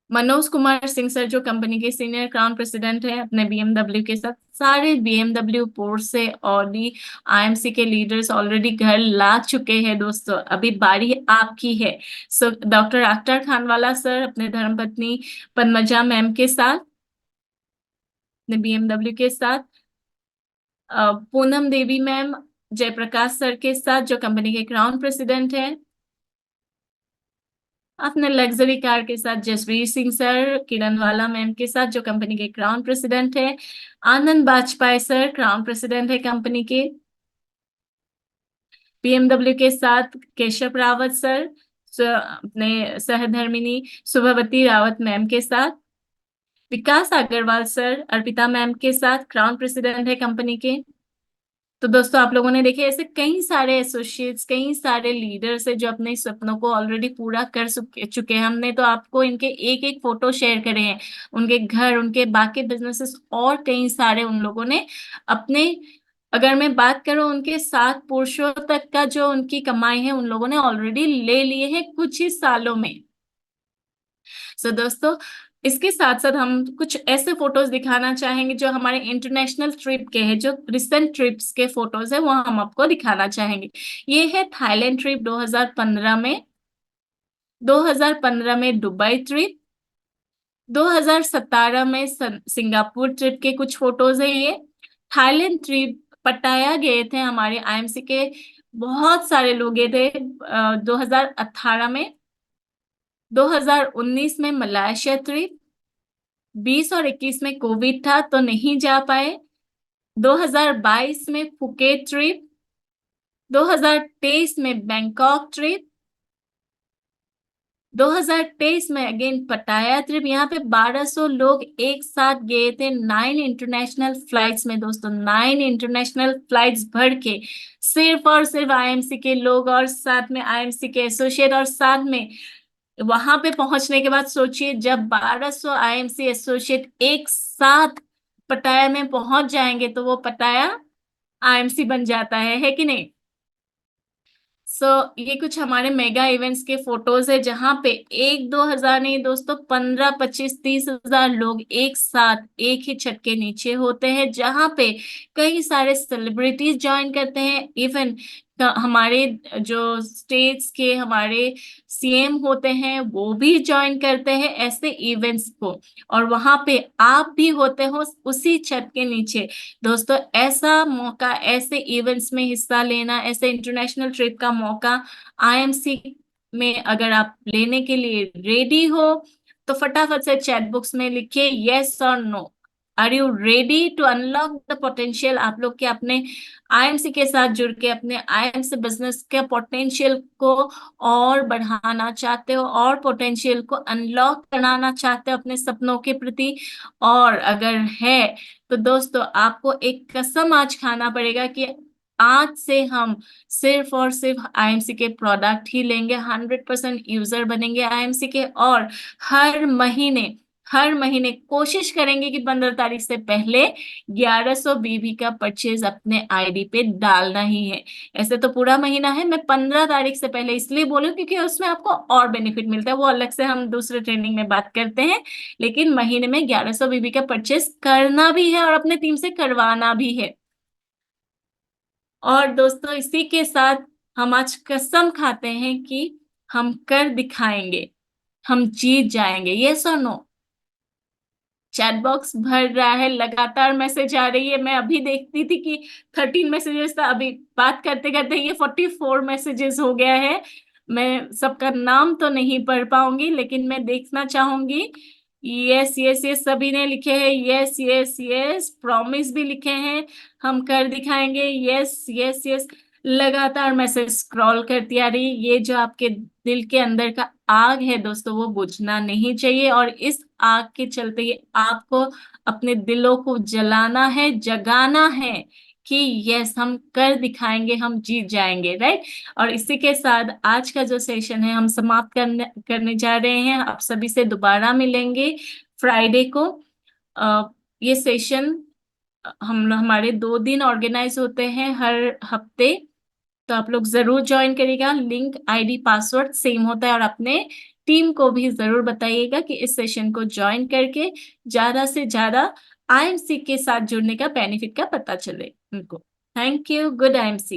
मनोज कुमार सिंह सर जो कंपनी के सीनियर क्राउन प्रेसिडेंट है अपने बीएमडब्ल्यू के साथ। सारे बीएमडब्ल्यू, पोर्शे, ऑडी, आईएमसी के लीडर्स ऑलरेडी घर ला चुके हैं दोस्तों, अभी बारी आपकी है। सो डॉक्टर अख्तर खानवाला सर अपने धर्मपत्नी पद्मजा मैम के साथ, अपने BMW के साथ, पूनम देवी मैम जयप्रकाश सर के साथ जो कंपनी के क्राउन प्रेसिडेंट है, अपने लग्जरी कार के साथ जसवीर सिंह सर, किरणवाला मैम के साथ जो कंपनी के क्राउन प्रेसिडेंट है, आनंद बाजपेयी सर क्राउन प्रेसिडेंट है कंपनी के, BMW के साथ केशव रावत सर, अपने सहधर्मिणी सुभावती रावत मैम के साथ, विकास अग्रवाल सर अर्पिता मैम के साथ क्राउन प्रेसिडेंट है कंपनी के। तो दोस्तों आप लोगों ने देखे ऐसे कई सारे एसोसिएट्स, कई सारे लीडर्स है जो अपने सपनों को ऑलरेडी पूरा कर चुके हैं। हमने तो आपको इनके एक एक फोटो शेयर करे हैं, उनके घर, उनके बाकी बिजनेसेस, और कई सारे उन लोगों ने अपने, अगर मैं बात करूं उनके 7 पुरुषों तक का जो उनकी कमाई है उन लोगों ने ऑलरेडी ले लिए हैं कुछ ही सालों में। सो दोस्तों इसके साथ साथ हम कुछ ऐसे फोटोज दिखाना चाहेंगे जो हमारे इंटरनेशनल ट्रिप के हैं, जो रिसेंट ट्रिप्स के फोटोज है वो हम आपको दिखाना चाहेंगे। ये है थाईलैंड ट्रिप 2015 में, 2015 में दुबई ट्रिप, 2017 में सिंगापुर ट्रिप के कुछ फोटोज है ये। थाईलैंड ट्रिप पटाया गए थे हमारे IMC के बहुत सारे लोग गए थे 2018 में, 2019 में मलेशिया ट्रिप, 20 और 21 में कोविड था तो नहीं जा पाए, 2022 में फुकेट ट्रिप, 2023 में बैंकॉक ट्रिप, 2023 में अगेन पटाया ट्रिप। यहाँ पे 1200 लोग एक साथ गए थे 9 इंटरनेशनल फ्लाइट्स में दोस्तों, 9 इंटरनेशनल फ्लाइट्स भर के, सिर्फ और सिर्फ IMC के लोग और साथ में IMC के एसोसिएट, और साथ में वहां पे पहुंचने के बाद सोचिए जब 1200 IMC एसोसिएट एक साथ पटाया में पहुंच जाएंगे तो वो पटाया IMC बन जाता है कि नहीं। ये कुछ हमारे मेगा इवेंट्स के फोटोज है जहां पे 1-2 हजार नहीं दोस्तों, 15-25-30 हजार लोग एक साथ एक ही छत के नीचे होते हैं, जहां पे कई सारे सेलिब्रिटीज ज्वाइन करते हैं। इवन हमारे जो स्टेट्स के हमारे CM होते हैं वो भी ज्वाइन करते हैं ऐसे इवेंट्स को, और वहां पे आप भी होते हो उसी छत के नीचे। दोस्तों ऐसा मौका, ऐसे इवेंट्स में हिस्सा लेना, ऐसे इंटरनेशनल ट्रिप का मौका IMC में अगर आप लेने के लिए रेडी हो तो फटाफट से चैट बॉक्स में लिखिए यस और no, are you ready to unlock the potential. आप लोग के अपने IMC के साथ जुड़ के अपने IMC बिजनेस के पोटेंशियल को और बढ़ाना चाहते हो, और पोटेंशियल को अनलॉक कराना चाहते हो अपने सपनों के प्रति। और अगर है तो दोस्तों आपको एक कसम आज खाना पड़ेगा कि आज से हम सिर्फ और सिर्फ IMC के प्रोडक्ट ही लेंगे, 100% यूजर बनेंगे IMC के, और हर महीने कोशिश करेंगे कि 15 तारीख से पहले 1100 BB का परचेज अपने ID पे डालना ही है। ऐसे तो पूरा महीना है, मैं 15 तारीख से पहले इसलिए बोलूं क्योंकि उसमें आपको और बेनिफिट मिलता है, वो अलग से हम दूसरे ट्रेनिंग में बात करते हैं। लेकिन महीने में 1100 BB का परचेज करना भी है और अपने टीम से करवाना भी है। और दोस्तों इसी के साथ हम आज कसम खाते हैं कि हम कर दिखाएंगे, हम जीत जाएंगे। यस और नो। चैट बॉक्स भर रहा है, लगातार मैसेज आ रही है। मैं अभी देखती थी कि 13 मैसेजेस था, अभी बात करते करते ये 44 मैसेजेस हो गया है। मैं सबका नाम तो नहीं पढ़ पाऊंगी लेकिन मैं देखना चाहूंगी। यस यस यस सभी ने लिखे हैं, यस यस यस, प्रॉमिस भी लिखे हैं, हम कर दिखाएंगे, यस यस यस। लगातार मैसेज स्क्रॉल करती आ रही। ये जो आपके दिल के अंदर का आग है दोस्तों वो बुझना नहीं चाहिए, और इस आग के चलते ही आपको अपने दिलों को जलाना है, जगाना है कि यस हम कर दिखाएंगे, हम जीत जाएंगे, राइट। और इसी के साथ आज का जो सेशन है हम समाप्त करने जा रहे हैं। आप सभी से दोबारा मिलेंगे फ्राइडे को। ये सेशन हमारे 2 दिन ऑर्गेनाइज होते हैं हर हफ्ते, तो आप लोग जरूर ज्वाइन करिएगा। लिंक ID पासवर्ड सेम होता है, और अपने टीम को भी जरूर बताइएगा कि इस सेशन को ज्वाइन करके ज्यादा से ज्यादा IMC के साथ जुड़ने का बेनिफिट का पता चले उनको। Thank you. Good IMC।